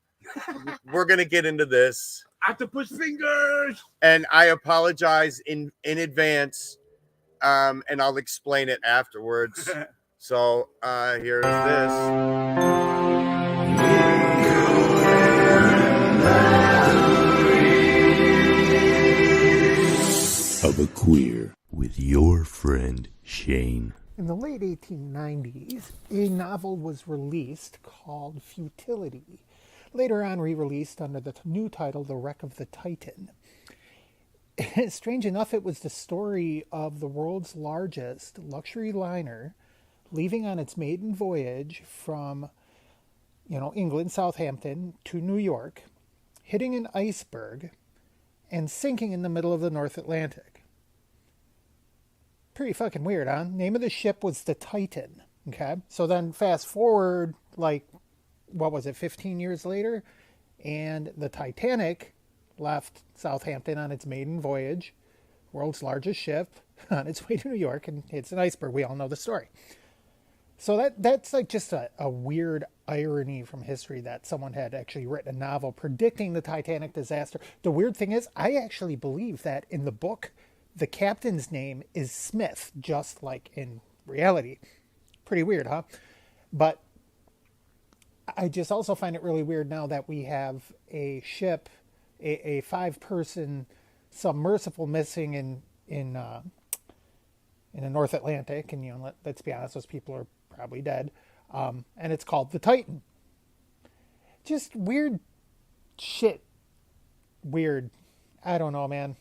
we're gonna get into this. Octopus fingers. And I apologize in advance, and I'll explain it afterwards. So here's this. Of a queer with your friend Shane. In the late 1890s, a novel was released called Futility, later on re-released under the new title The Wreck of the Titan. Strange enough, it was the story of the world's largest luxury liner leaving on its maiden voyage from, England, Southampton, to New York, hitting an iceberg, and sinking in the middle of the North Atlantic. Pretty fucking weird, huh? Name of the ship was the Titan. Okay, so then fast forward, 15 years later, and the Titanic left Southampton on its maiden voyage, world's largest ship, on its way to New York, and hits an iceberg. We all know the story. So that's just a weird irony from history that someone had actually written a novel predicting the Titanic disaster. The weird thing is, I actually believe that in the book, the captain's name is Smith, just like in reality. Pretty weird, huh? But I just also find it really weird now that we have a ship, a 5-person submersible missing in the North Atlantic, and let's be honest, those people are probably dead, and it's called the Titan. Just weird shit. Weird. I don't know, man.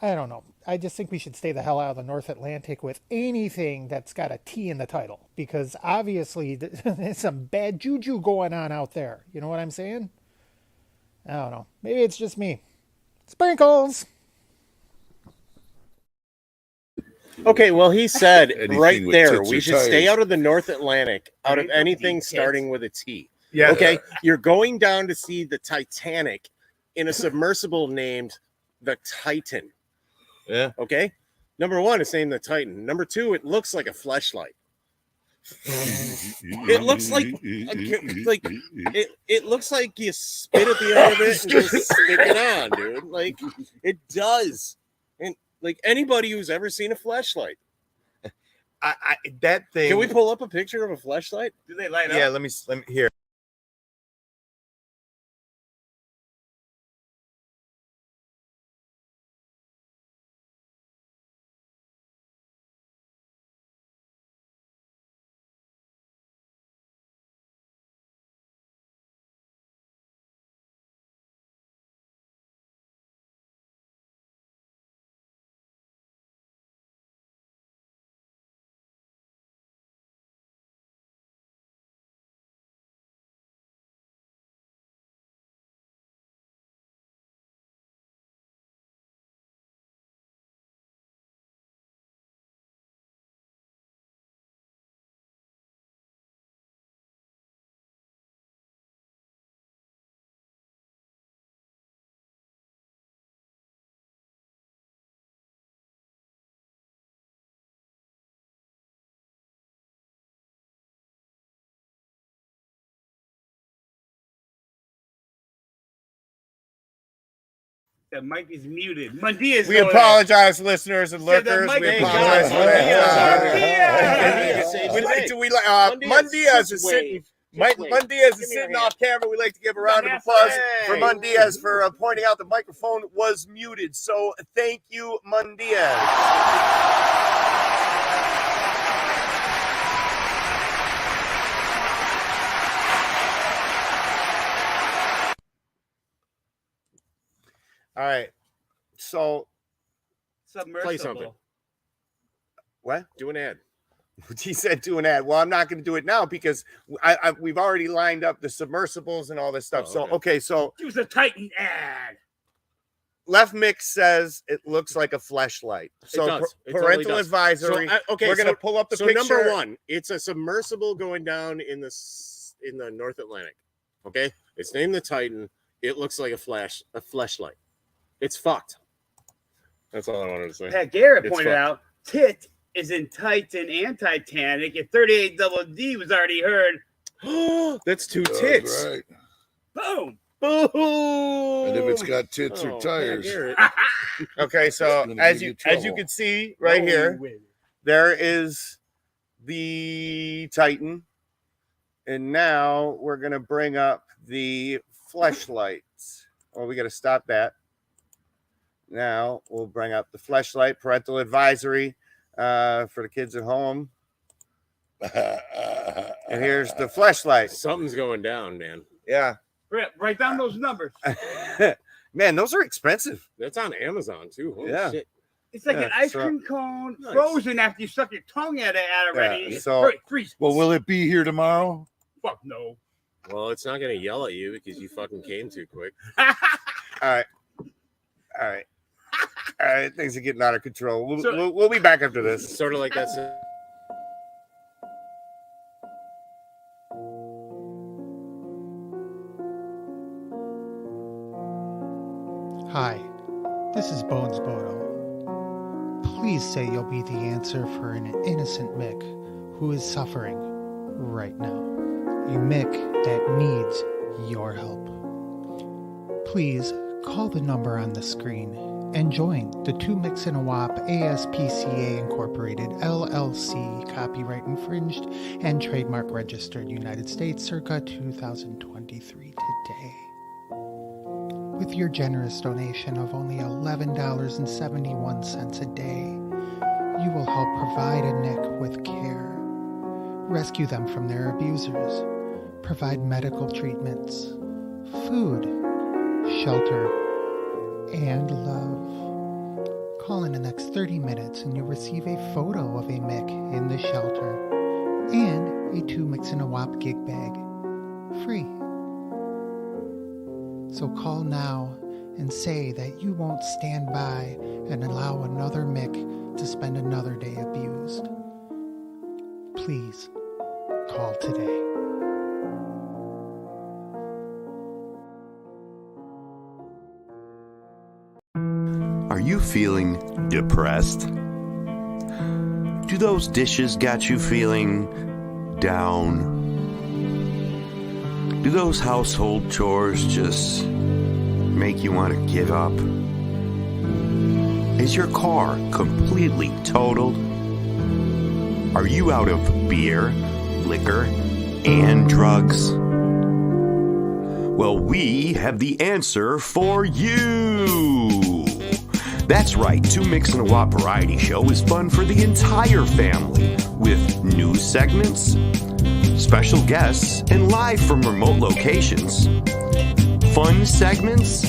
I don't know. I just think we should stay the hell out of the North Atlantic with anything that's got a T in the title, because obviously there's some bad juju going on out there. You know what I'm saying? I don't know. Maybe it's just me. Sprinkles! Okay, well, he said Anything right with there, tits we or should stay tires. out of the North Atlantic, out of anything starting with a T. Yeah. Okay, you're going down to see the Titanic in a submersible named the Titan. Yeah. Okay. Number one, it's named the Titan. Number two, it looks like a fleshlight. It looks like it looks like you spit at the end of it and just stick it on, dude. Like it does. And like anybody who's ever seen a fleshlight. That thing. Can we pull up a picture of a fleshlight? Do they light up? Yeah, let me here. That mic is muted. Mandia's We apologize, listeners and Said that lurkers. mic We is apologize gone. for that. Mandia! We like to Mundiaz is sitting. Mundiaz is sitting off camera. We like to give a round of applause for Mundiaz for pointing out the microphone was muted. So thank you, Mundiaz. All right. So Submersible. play something. What? Do an ad. He said do an ad. Well, I'm not going to do it now because we've already lined up the submersibles and all this stuff. Oh, So, okay. So It was a Titan ad. Left Mix says it looks like a fleshlight. So does. It totally parental does. advisory. So, okay, we're going to pull up the picture. number one, it's a submersible going down in the North Atlantic. Okay, it's named the Titan. It looks like a fleshlight. It's fucked. That's all I wanted to say. Pat Garrett It's pointed fucked. out tit is in Titan and Titanic, and 38 Double D was already heard. That's two That's tits. right. Boom. Boom. And if it's got tits or Oh, tires, okay, so It's gonna as give you you can see right here, there is the Titan, and now we're gonna bring up the fleshlights. Oh, we got to stop that. Now we'll bring up the fleshlight parental advisory for the kids at home. And here's the fleshlight. Something's going down, man. Yeah. Write down those numbers. Man, those are expensive. That's on Amazon too. Holy Yeah. shit. It's like Yeah, an ice so- cream cone Nice. frozen after you suck your tongue at it already. Yeah, so- Freeze. well, will it be here tomorrow? Fuck no. Well, it's not gonna yell at you because you fucking came too quick. All right. All right. Things are getting out of control. We'll be back after this. Sort of like that's. Hi, this is Bones Bodo. Please say you'll be the answer for an innocent Mick who is suffering right now. A Mick that needs your help. Please call the number on the screen and join the Two Micks in a Wop ASPCA Incorporated LLC, copyright infringed and trademark registered United States circa 2023 today. With your generous donation of only $11.71 a day, you will help provide a Nick with care, rescue them from their abusers, provide medical treatments, food, shelter, and love. Call in the next 30 minutes and you'll receive a photo of a Mick in the shelter and a Two Micks in a Wop gig bag, free. So call now and say that you won't stand by and allow another Mick to spend another day abused. Please, call today. Are you feeling depressed? Do those dishes got you feeling down? Do those household chores just make you want to give up? Is your car completely totaled? Are you out of beer, liquor, and drugs? Well, we have the answer for you. That's right, Two Micks in a Wop variety show is fun for the entire family with news segments, special guests, and live from remote locations. Fun segments,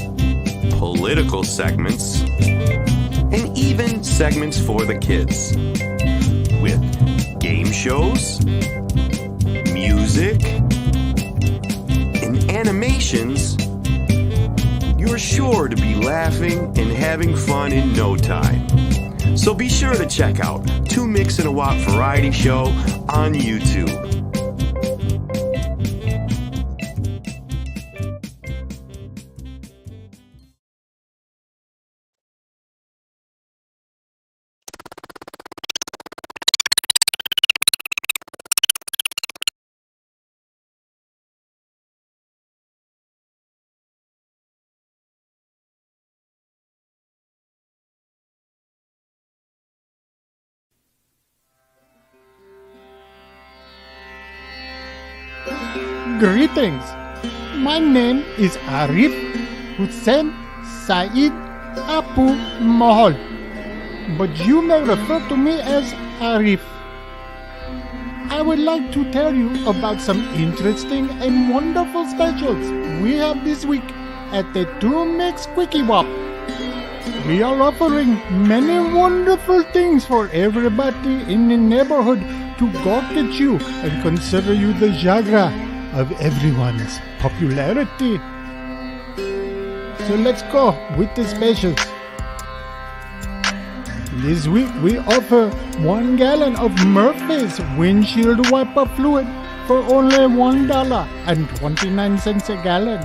political segments, and even segments for the kids. With game shows, music, and animations, you're sure to be laughing and having fun in no time. So be sure to check out Two Micks in a Wop variety show on YouTube. Greetings. My name is Arif Hussein Saeed Apu Mahal, but you may refer to me as Arif. I would like to tell you about some interesting and wonderful specials we have this week at the Two Micks Quickie Wop. We are offering many wonderful things for everybody in the neighborhood to gawk at you and consider you the Jagra of everyone's popularity. So let's go with the specials. This week we offer 1 gallon of Murphy's windshield wiper fluid for only $1.29 a gallon.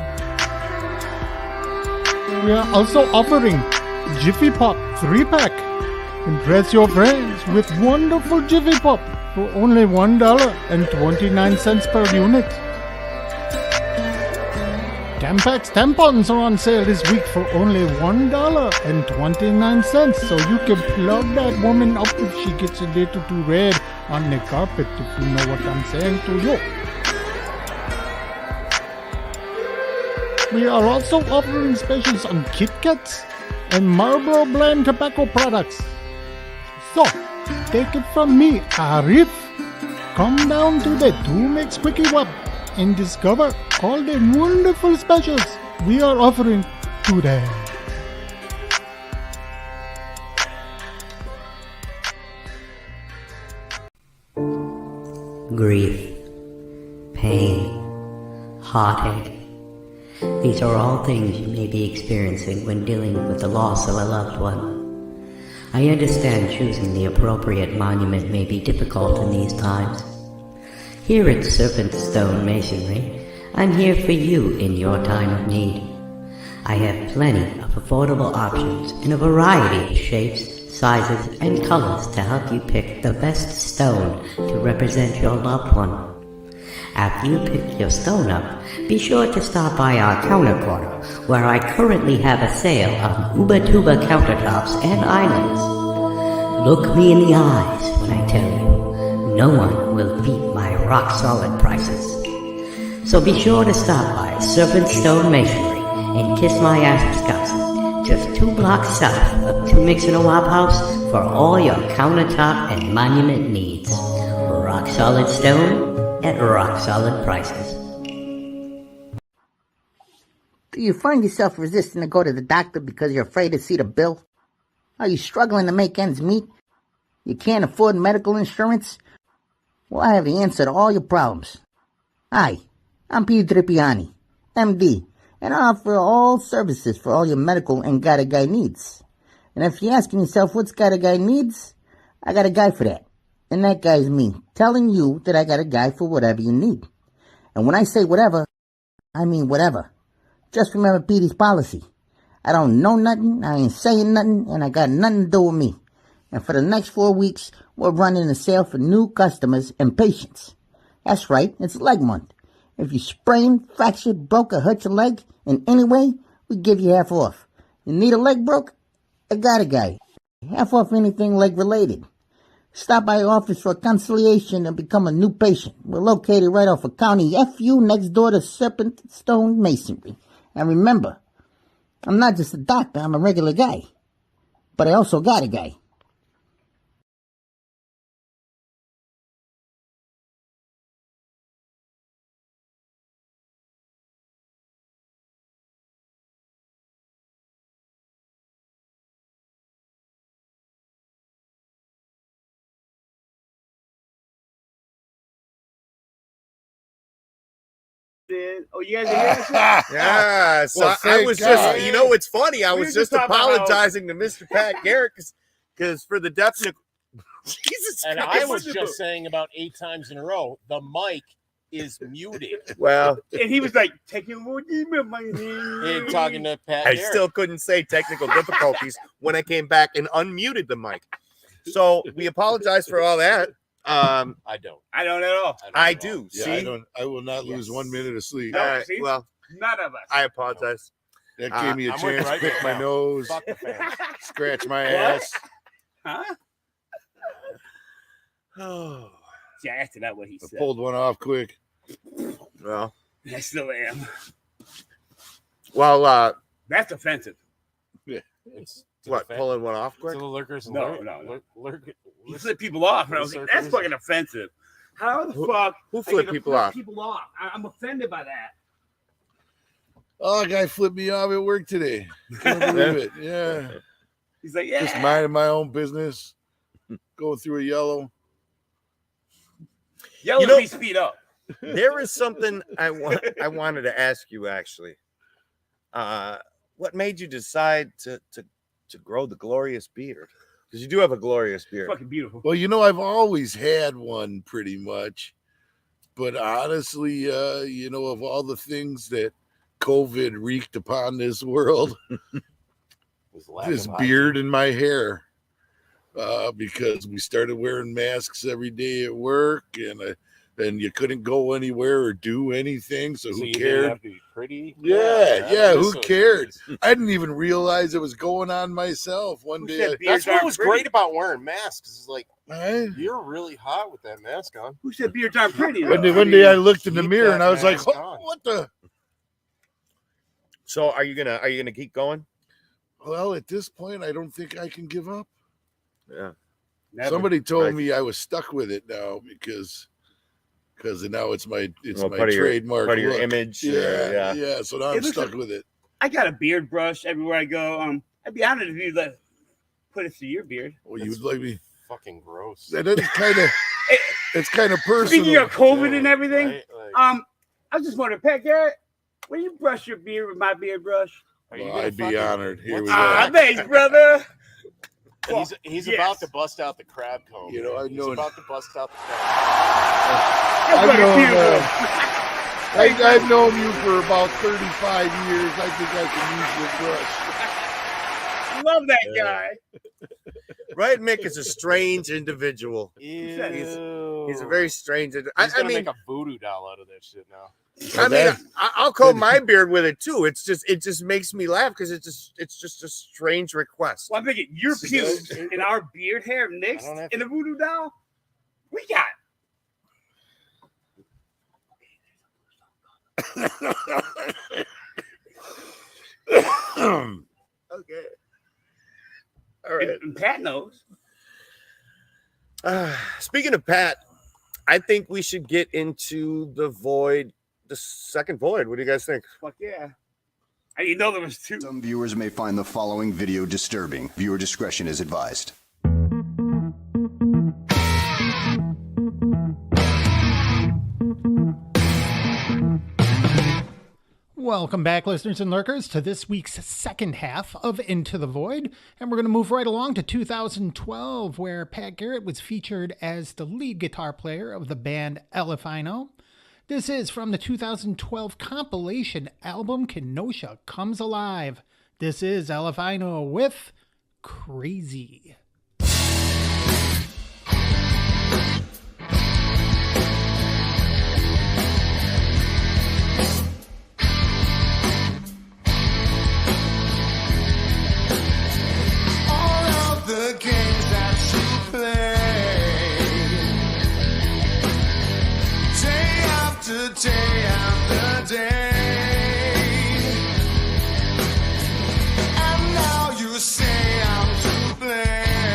We are also offering Jiffy Pop 3-pack Impress your friends with wonderful Jiffy Pop for only $1.29 per unit. Tampax tampons are on sale this week for only $1.29, so you can plug that woman up if she gets a little too red on the carpet, if you know what I'm saying to you. We are also offering specials on Kit Kats and Marlboro Blend tobacco products. So, take it from me, Arif. Come down to the 2Mix Quickie Web and discover all the wonderful specials we are offering today. Grief, pain, heartache. These are all things you may be experiencing when dealing with the loss of a loved one. I understand choosing the appropriate monument may be difficult in these times. Here at Serpent Stone Masonry, I'm here for you in your time of need. I have plenty of affordable options in a variety of shapes, sizes, and colors to help you pick the best stone to represent your loved one. After you pick your stone up, be sure to stop by our counter corner, where I currently have a sale on Uba-Tuba countertops and islands. Look me in the eyes when I tell you, no one will beat my rock-solid prices. So be sure to stop by Serpent Stone Masonry and kiss my ass Wisconsin, just 2 blocks south of 2Mix in a Wop House for all your countertop and monument needs. Rock-solid stone at rock-solid prices. Do you find yourself resisting to go to the doctor because you're afraid to see the bill? Are you struggling to make ends meet? You can't afford medical insurance? Well, I have the answer to all your problems. Hi, I'm Peter Trippiani, MD, and I offer all services for all your medical and Got a Guy needs. And if you're asking yourself what's Got a Guy needs, I got a guy for that. And that guy's me, telling you that I got a guy for whatever you need. And when I say whatever, I mean whatever. Just remember Petey's policy. I don't know nothing, I ain't saying nothing, and I got nothing to do with me. And for the next 4 weeks, we're running a sale for new customers and patients. That's right, it's leg month. If you sprain, fracture, broke, or hurt your leg in any way, we give you half off. You need a leg broke? I got a guy. Half off anything leg related. Stop by our office for a consultation and become a new patient. We're located right off of County FU next door to Serpent Stone Masonry. And remember, I'm not just a doctor, I'm a regular guy. But I also got a guy. Oh, you guys are here? Yeah, so Well, I was thank just, God. you know what's funny? I We was were just just talking about apologizing to Mr. Pat Garrett because for the definite. Jesus And Christ. I was just saying about 8 times in a row, the mic is muted. Well, And he was like, taking more demon money. Talking to Pat I Garrett. still couldn't say technical difficulties when I came back and unmuted the mic. So we apologize for all that. I don't. I don't at all. I do. Yeah, See? I will not lose 1 minute of sleep. No. See? Well, None of us. I apologize. That gave me a I'm with chance to right pick my now. nose, Fuck the fans. scratch my ass. Huh? Oh, See, I asked it out what he I said. pulled one off quick. well, I still am. well, That's offensive. It's to what, the pulling one off to quick? the lurkers and No. You lurk, flip people off, and I was like, that's fucking offensive. How the fuck? Who are you flipped gonna people flip off? People off. I'm offended by that. Oh, a guy flipped me off at work today. Can't believe it. Yeah. He's like, yeah. Just minding my own business, going through a yellow. Yellow You know- me speed up. There is something I wanted to ask you actually. What made you decide to grow the glorious beard? Because you do have a glorious beard. Fucking beautiful. Well, I've always had one pretty much. But honestly, of all the things that COVID wreaked upon this world, was lack this of beard and my hair because we started wearing masks every day at work, and you couldn't go anywhere or do anything. So who you cared? didn't have to be pretty. Yeah. Who so cared? nice. I didn't even realize it was going on myself. One day, That's what was great about wearing masks. It's like Hey. you're really hot with that mask on. Who said beards aren't pretty? One day I looked in the mirror and I was like, mask on. "What the?" So are you gonna keep going? Well, at this point, I don't think I can give up. Yeah. Never. Somebody told Right. me I was stuck with it now because now it's my Well, my part of your- trademark part of your look. image, Yeah. So now It I'm looks stuck like- with it. I got a beard brush everywhere I go. I'd be honored if you put it through your beard. Well, you'd like me. Fucking gross. That is kind of. It's kind of personal. Speaking of COVID and everything, Right? Like, I was just wondering, Pat Garrett, when you brush your beard with my beard brush? are you Well, gonna I'd be fucking- honored. Here we Ah, go. thanks, brother. He's Yes. about to bust out the crab comb. You know, man. I've He's known- about to bust out the crab. That's I've fucking known, beautiful. I've known you for about 35 years. I think I can use your brush. Love that guy. Right, Mick is a strange individual. Ew. He's a very strange. He's I gonna mean, make a voodoo doll out of that shit now. I'll comb my beard with it too. It just makes me laugh because it's just a strange request. Well, I'm thinking your pubes and our beard hair mixed I don't have in a voodoo doll. We got. Okay. All right. And Pat knows. Speaking of Pat, I think we should get into the void, the second void. What do you guys think? Fuck yeah. I didn't know there was two. Some viewers may find the following video disturbing. Viewer discretion is advised. Welcome back, listeners and lurkers, to this week's second half of Into the Void. And we're going to move right along to 2012, where Pat Garrett was featured as the lead guitar player of the band Elefino. This is from the 2012 compilation album Kenosha Comes Alive. This is Elefino with Crazy. All of the games that you play, day after day after day, and now you say I'm to blame.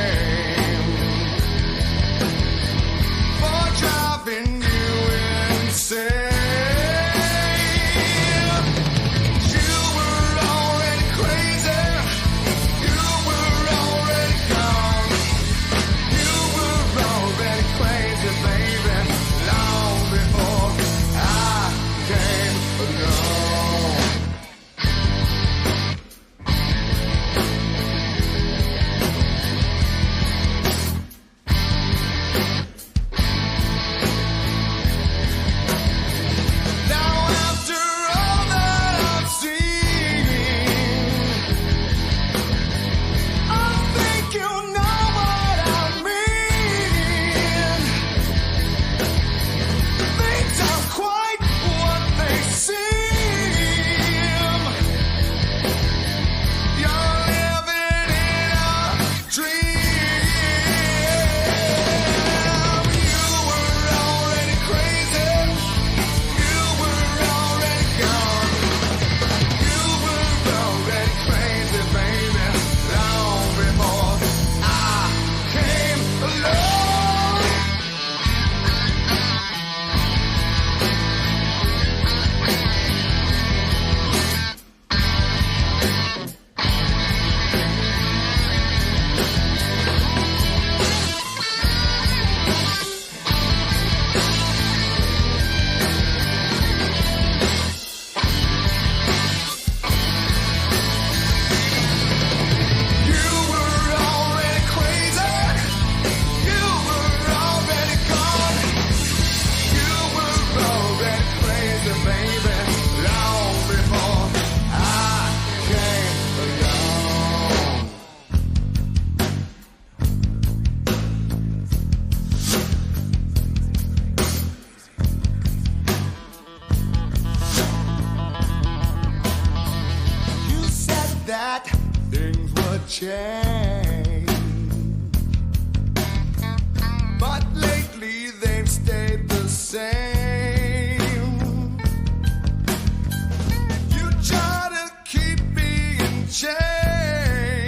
that things would change. But lately they've stayed the same. You try to keep me in chains.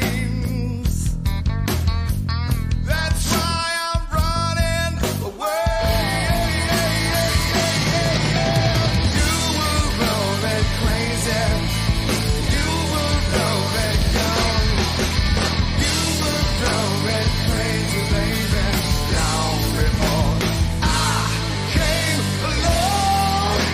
That's why I'm running away. You will roll it crazy. You will roll it young. You will roll it crazy, baby. Long before I came along.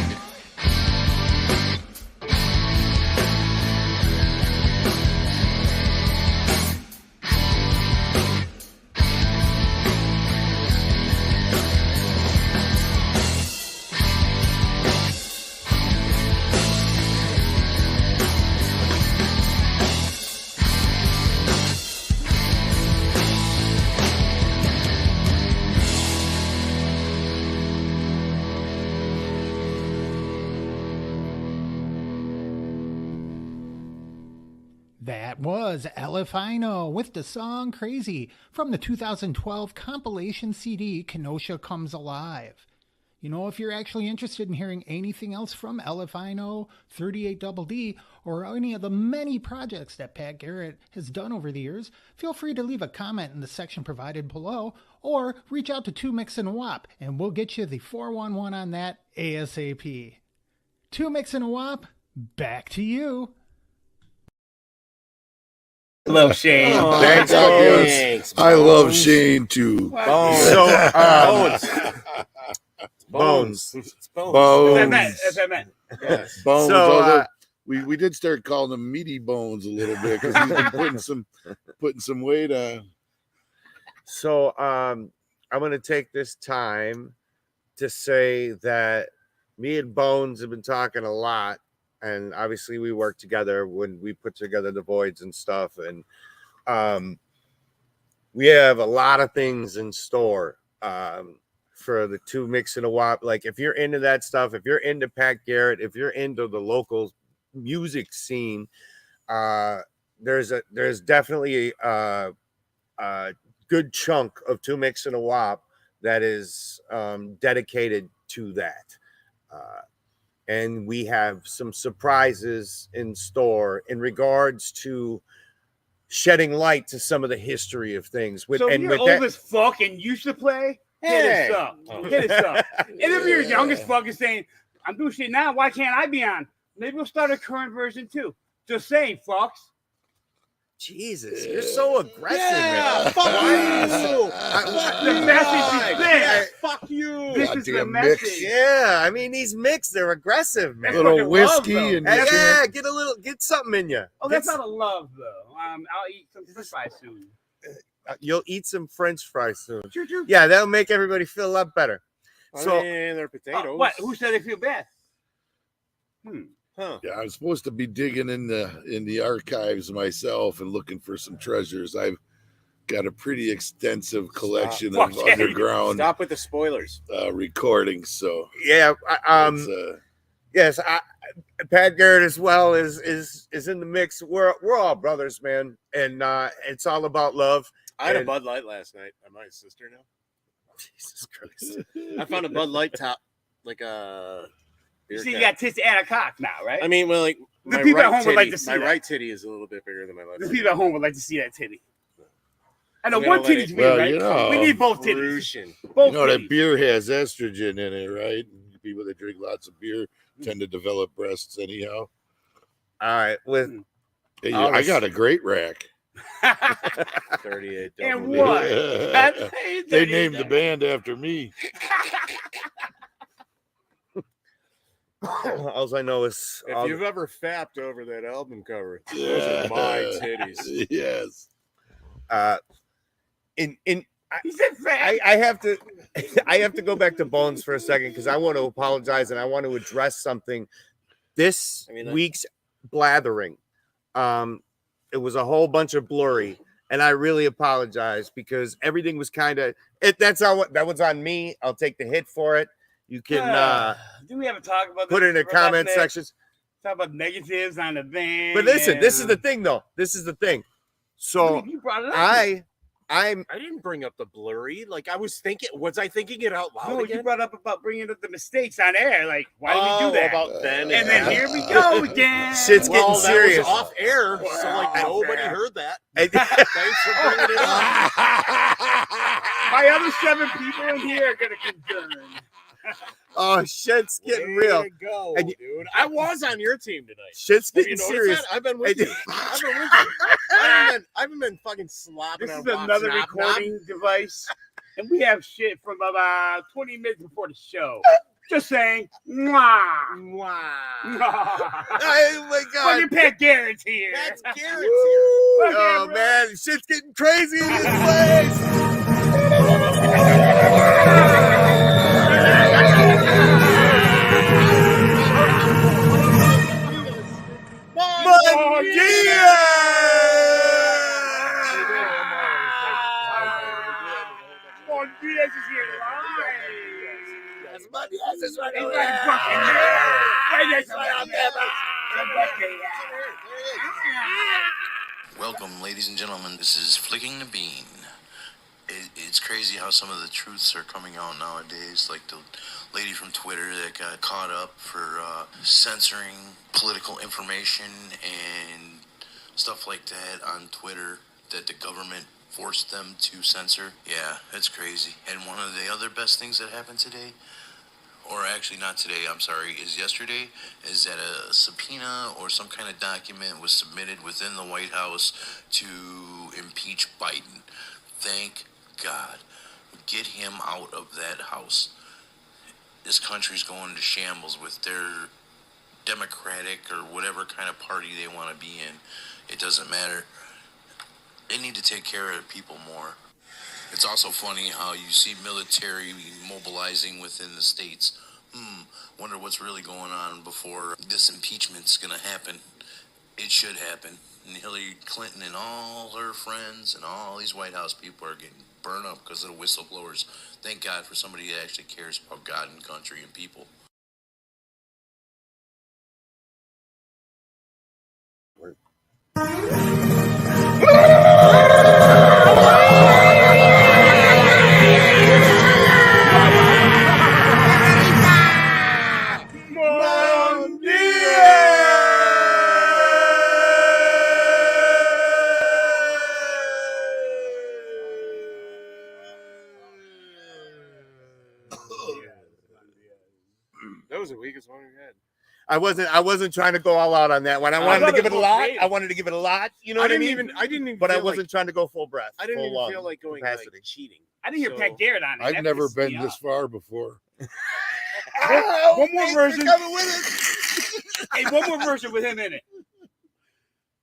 That was Elefino with the song Crazy from the 2012 compilation CD Kenosha Comes Alive. You know, if you're actually interested in hearing anything else from Elefino, 38 Double D, or any of the many projects that Pat Garrett has done over the years, feel free to leave a comment in the section provided below, or reach out to 2 Mix and a Wop, and we'll get you the 411 on that ASAP. 2 Mix and a Wop, back to you. Love Shane. Thanks, Yes. I love Shane too. Bones. So, Bones. It's Bones. Bones. That's what I meant. Yes. Bones. So, although we did start calling him Meaty Bones a little bit because he's been putting some weight on. So I'm gonna take this time to say that me and Bones have been talking a lot, and obviously we work together when we put together the voids and stuff, and we have a lot of things in store for the 2 Mix and a Wop. Like, if you're into that stuff, if you're into Pat Garrett, if you're into the local music scene, there's definitely a good chunk of 2 Mix and a Wop that is dedicated to that. And we have some surprises in store in regards to shedding light to some of the history of things. So if you're old as fuck and used to play, hit us up. Hit us up. And if you're young as fuck and saying, I'm doing shit now, why can't I be on? Maybe we'll start a current version too. Just saying, fucks. Jesus, you're so aggressive. Yeah, man. fuck you. The message is this. Fuck you. This is the Goddamn message. Micks. Yeah, I mean, these Micks, they're aggressive, man. That's Little fucking whiskey love, though. and Yeah, get something in you. Oh, that's not a love, though. I'll eat some French fries soon. You'll eat some French fries soon. Choo choo. Yeah, that'll make everybody feel a lot better. So they're potatoes. What? Who said they feel bad? Huh. Yeah, I'm supposed to be digging in the archives myself and looking for some treasures. I've got a pretty extensive collection of underground Stop with the spoilers. recordings. So Yeah, it's, yes, Pat Garrett as well is in the mix. We're all brothers, man, and it's all about love. I had a And- Bud Light last night. Am I his sister now? Jesus Christ. I found a Bud Light top, like a beer See, you cap. got tits and a cock now, right? I mean, well, like The my people at right home would like titty, to see my that. right titty is a little bit bigger than my left. The titty. people at home would like to see that titty. I know I'm one gonna let titty's it- big, Well, right? you know, we need both titties. Fruition. Both you know that titties. beer has estrogen in it, right? And people that drink lots of beer tend to develop breasts anyhow. All right, with Hey, All I this- got a great rack. 38. And double what? D. That's- They named the band after me. all I know is If you've ever fapped over that album cover, those are my titties. Yes. He said fat. I have to I have to go back to Bones for a second because I want to apologize and I want to address something. This week's blathering, it was a whole bunch of blurry, and I really apologize because everything was kind of that was on me. I'll take the hit for it. You can Do we have a talk about put this it in the for comment last night? sections. Talk about negatives on the van. But listen, this is the thing, though. This is the thing. So You brought it up. I didn't bring up the blurry. Like I was I thinking it out loud No, again? you brought up about bringing up the mistakes on air. Like, why did we do that? About then and then here we go again. Shit's getting serious. That was off air, so like nobody heard that. And- Thanks for bringing it up. My other 7 people in here are gonna concern. Oh, shit's getting Way real. to go, And dude. I was on your team tonight. Shit's Have getting you noticed serious. that? I've been with And- you. I've been with you. I haven't been fucking slopping This on is Bob's another knob, recording device, and we have shit from about 20 minutes before the show. Just saying, mwah, knob. Oh my god. fucking Pat Garrett's here. That's Garrett's here. Oh man, shit's getting crazy in this place. Buen dia! Bon Diaz is here live. Yes, Buen Diaz is right He's over like there. fucking right next to me. Welcome, ladies and gentlemen. This is Flicking the Bean. It's crazy how some of the truths are coming out nowadays. Like the lady from Twitter that got caught up for censoring political information and stuff like that on Twitter that the government forced them to censor. Yeah, it's crazy. And one of the other best things that happened today, or actually not today, I'm sorry, is yesterday, is that a subpoena or some kind of document was submitted within the White House to impeach Biden. Thank God. Get him out of that house. This country's going to shambles with their Democratic or whatever kind of party they want to be in. It doesn't matter. They need to take care of people more. It's also funny how you see military mobilizing within the states. Wonder what's really going on before this impeachment's going to happen. It should happen. And Hillary Clinton and all her friends and all these White House people are getting burned up because of the whistleblowers. Thank God for somebody that actually cares about God and country and people. Buen dia! That was the weakest one we had. I wasn't trying to go all out on that one. I wanted to give it a lot. creative. I wanted to give it a lot. You know what I mean? I didn't even. But I feel wasn't trying to go full breath. I didn't full even feel like going capacity. like cheating. I didn't hear So- Pat Garrett on it. I've That never pissed me been this off. far before. One more Thanks for version. coming with us. Hey, one more version with him in it.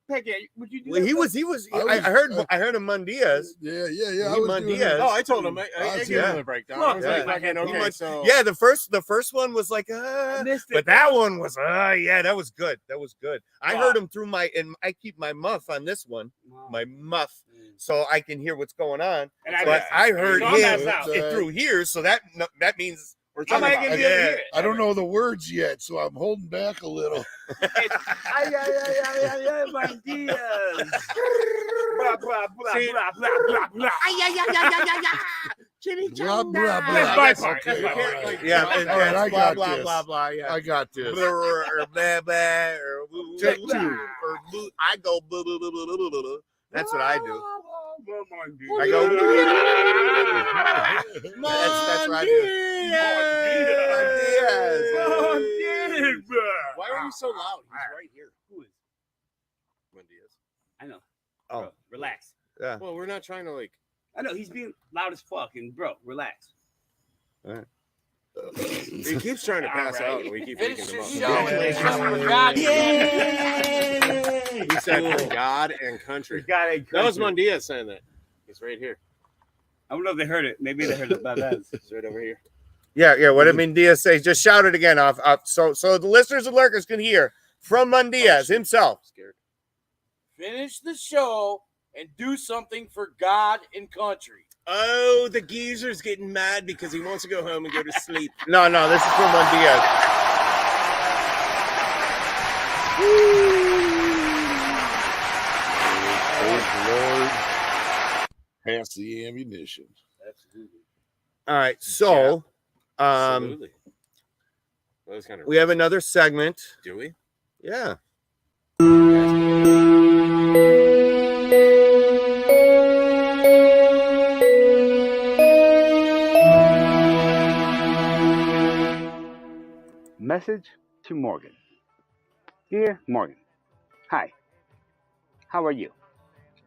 Pat Garrett, would you do Well, that? he was. I heard him Mondias. Yeah. He I was doing Diaz. it. Oh, I told him. I Awesome. gave him the breakdown. Look, I was like, yeah. fucking okay, He so Yeah, the first one was like, I missed it. but that one was, yeah, that was good. That was good. I Wow. heard him through and I keep my muff on this one, my muff, so I can hear what's going on. And I But missed it. I heard So I'm him messed out. through here, so that means we're How am talking I about. gonna be able to hear it? I don't know the words yet, so I'm holding back a little. My Diaz. Blah, blah, blah, See- blah, blah, blah, blah. Blah, blah, blah. That's my part. Okay, That's my all part. right. yeah, All and right, I blah got blah this. blah blah. Yeah, I got this. or blah blah or Check two. or I go blah blah blah blah blah blah. That's what I do. I I go. That's what I do. Diaz. Why are you so loud? He's right here. Who is? Diaz. I know. Oh. Bro, relax. Yeah. Well, we're not trying to like. I know he's being loud as fuck, and bro, relax. He keeps trying to pass out, and we keep waking him up. He said for God and country. That was Mondiaz saying that. He's right here. I don't know if they heard it. Maybe they heard it by that. He's right over here. Yeah. What did Diaz say? Just shout it again off. So the listeners and lurkers can hear from Diaz himself. Scared. Finish the show and do something for God and country. Oh, the geezer's getting mad because he wants to go home and go to sleep. No, this is from Diaz. Praise the Lord. Pass the ammunition. Absolutely. All right, so Absolutely. That was kind of we have another segment. Do we? Yeah. Message to Morgan. Dear Morgan, hi. How are you?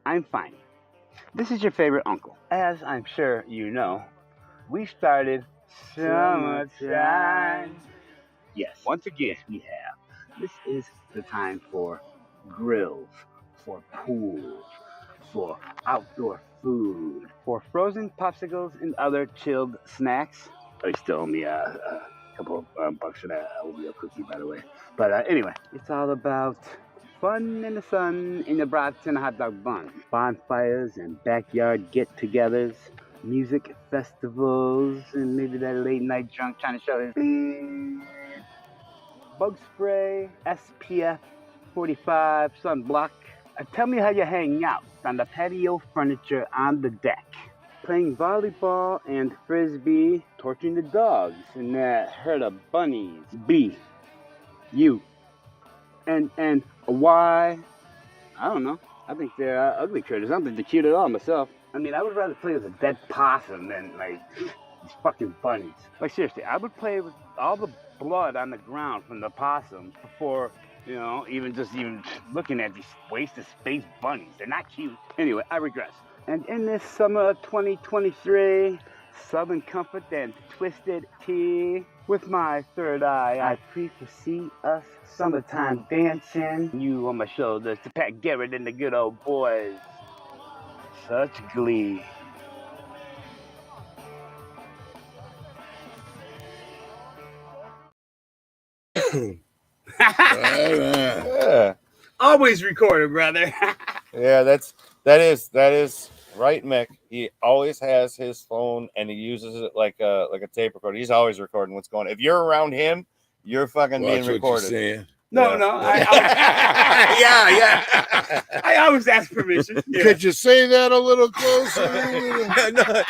I'm fine. This is your favorite uncle. As I'm sure you know, we started summertime. Yes, once again we have. This is the time for grills, for pools, for outdoor food, for frozen popsicles and other chilled snacks. Oh, you still owe me a couple of bucks for that Oreo cookie, by the way. But anyway, it's all about fun in the sun, in the brats and a hot dog bun, bonfires and backyard get-togethers, music festivals, and maybe that late night drunk trying to show his bug spray, SPF 45 sunblock. Tell me how you hang out on the patio furniture on the deck, playing volleyball and frisbee, torturing the dogs and that herd of bunnies. B, U, and Y. I don't know. I think they're ugly critters. I don't think they're cute at all myself. I mean, I would rather play with a dead possum than like these fucking bunnies. Like seriously, I would play with all the blood on the ground from the possums before, you know, even looking at these wasted space bunnies. They're not cute. Anyway, I regress. And in this summer of 2023, Southern Comfort and Twisted Tea, with my third eye, I pre-foresee us summertime dancing. You on my shoulders to Pat Garrett and the good old boys. Such glee. Yeah. Always recorded, brother. Yeah, that is right, Mick. He always has his phone and he uses it like a tape recorder. He's always recording what's going on. If you're around him, you're fucking being recorded. No, Yeah. I always ask permission. Yeah. Could you say that a little closer? No.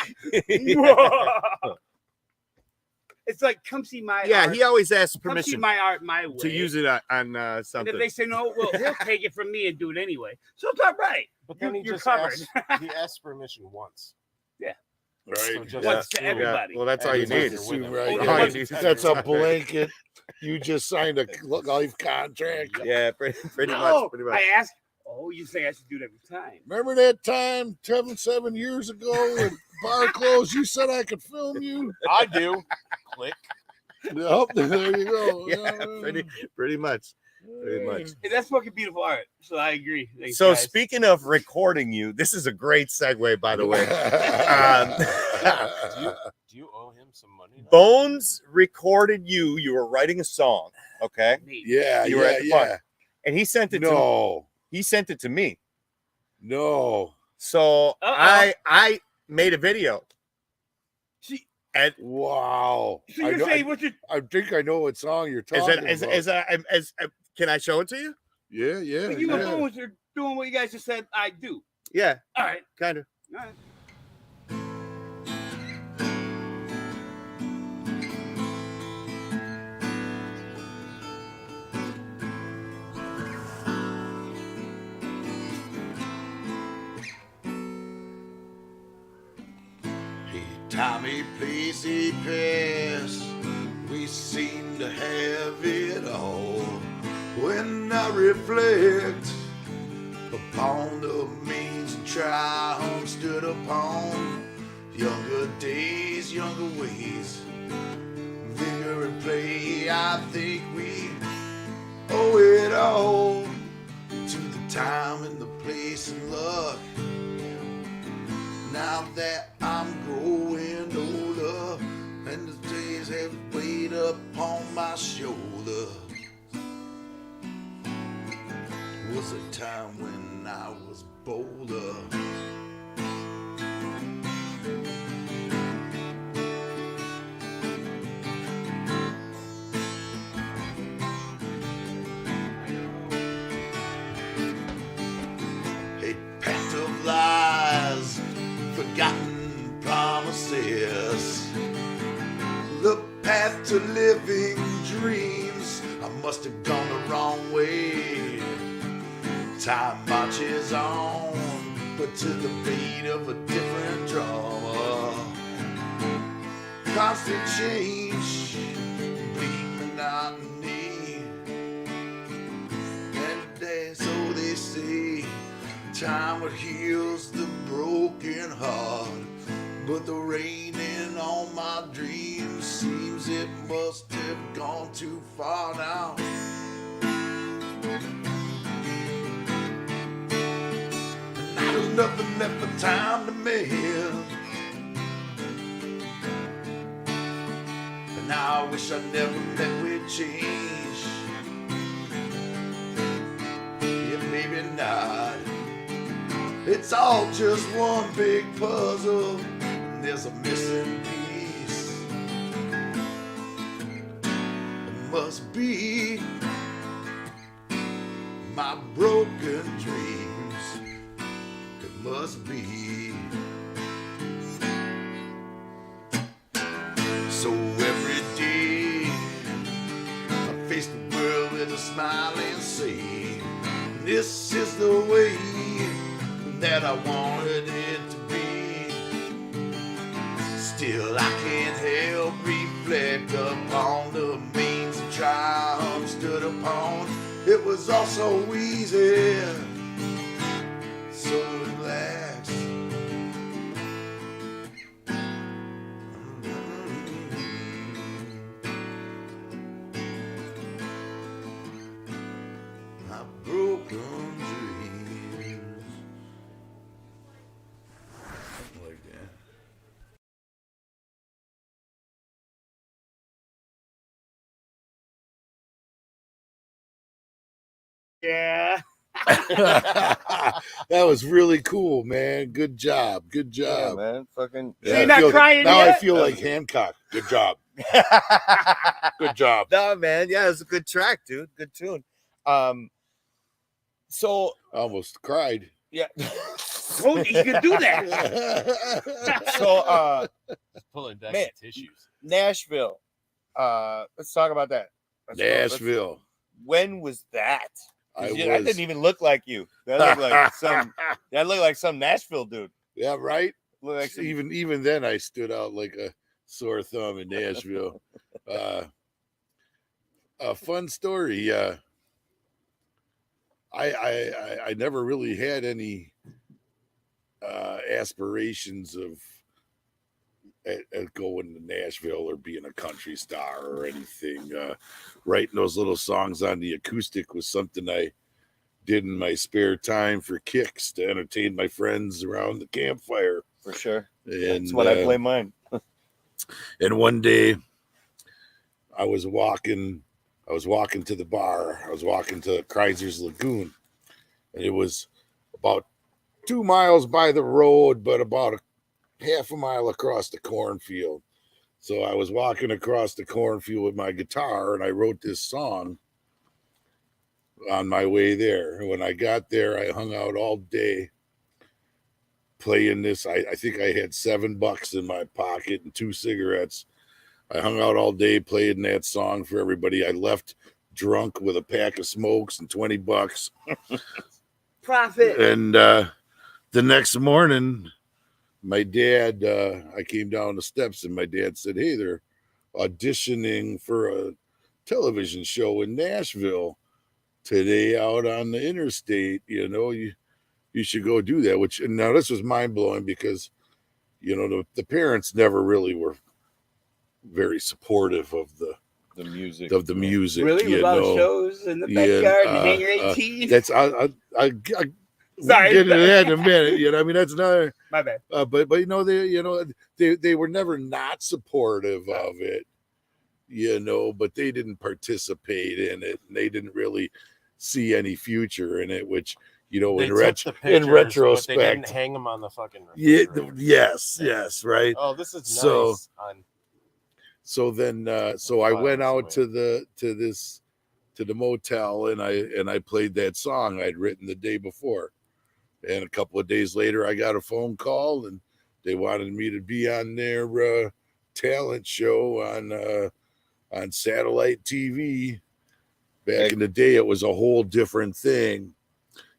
It's like, come see my Yeah, art. he always asks Come see permission my art my way. to use it on And something. if they say no, well, he'll take it from me and do it anyway. So it's all right. But then You're just covered. he asked permission once. Yeah. Right. So just Once to assume- everybody. Well, that's all you need. Assume, All right? you need is- That's a blanket. You just signed a life contract. Yeah, pretty No, much. I asked. Oh, you say I should do it every time. Remember that time 7 years ago when bar closed? You said I could film you. I do. Click. Yep, there you go. Yeah, pretty much. Pretty much. Hey, that's fucking beautiful art. So I agree. Thanks, So guys. speaking of recording you, this is a great segue, by the way. Do you owe him some money now? Bones recorded you. You were writing a song, okay? Yeah, You were at the park, and he sent it to No, he sent it to me. no. So I made a video. And Wow. So you're saying what you? I think I know what song you're talking about. Can I show it to you? Yeah, yeah. But you yeah. and Bones are doing what you guys just said I do. Yeah, All right. kind of. All right. Tommy Pacey Pass, we seem to have it all. When I reflect upon the means and triumphs stood upon younger days, younger ways, vigor and play, I think we owe it all to the time and the place and luck. Now that I'm growing older and the days have weighed upon my shoulder, was a time when I was bolder. forgotten promises. The path to living dreams, I must have gone the wrong way. Time marches on, but to the beat of a different drama. Constant change, bleak monotony. And so they say, time what heals the broken heart. But the raining on my dreams seems it must have gone too far now. Now there's nothing left but time to mend. And now I wish I never met with change. Yeah, maybe not. It's all just one big puzzle. There's a missing piece. It must be my broken dreams. It must be. So every day I face the world with a smile and say, this is the way that I wanted it to be. Still I can't help reflect upon the means of triumph stood upon. It was all so easy, so relaxed. My broken dreams. Like that. Yeah. That was really cool, man. Good job. Good Yeah, job. man. Fucking. So you're not crying now yet? I feel like Hancock. Good job. Good job. No, man. Yeah, it's a good track, dude. Good tune. So Almost cried. yeah. Told you could do that. So Pulling back Man. the tissues. Nashville. Let's talk about that. Nashville. When was that? 'Cause I that was. didn't even look like you. That looked like some. That looked like some Nashville dude. Yeah, right. Looked like some, Even then, I stood out like a sore thumb in Nashville. A fun story. I never really had any aspirations of going to Nashville or being a country star or anything. Writing those little songs on the acoustic was something I did in my spare time for kicks to entertain my friends around the campfire. for sure. And That's what I play mine. and one day I was walking to the bar. I was walking to Kreiser's Lagoon, and it was about 2 miles by the road, but about half a mile across the cornfield. So I was walking across the cornfield with my guitar, and I wrote this song on my way there. And when I got there, I hung out all day playing this. I think I had $7 in my pocket and 2 cigarettes. I hung out all day playing that song for everybody. I left drunk with a pack of smokes and $20. Profit. And the next morning, my dad, I came down the steps and my dad said, hey, they're auditioning for a television show in Nashville today out on the interstate. You know, you should go do that. Which, and now this was mind blowing because, you know, the parents never really were very supportive of the music. Really? With a lot of shows in the backyard and Hangar 18? That's Sorry. We'll get into that in a minute. You know, I mean, that's another. My bad. But you know, they were never not supportive of it. You know, but they didn't participate in it, and they didn't really see any future in it. Which, you know, They in took the pictures, retrospect, but they didn't hang them on the fucking yeah, yes, right. Oh, this is So- nice. So then, so I went out to the motel and I played that song I'd written the day before. And a couple of days later, I got a phone call and They wanted me to be on their talent show on satellite TV. Back in the day, it was a whole different thing.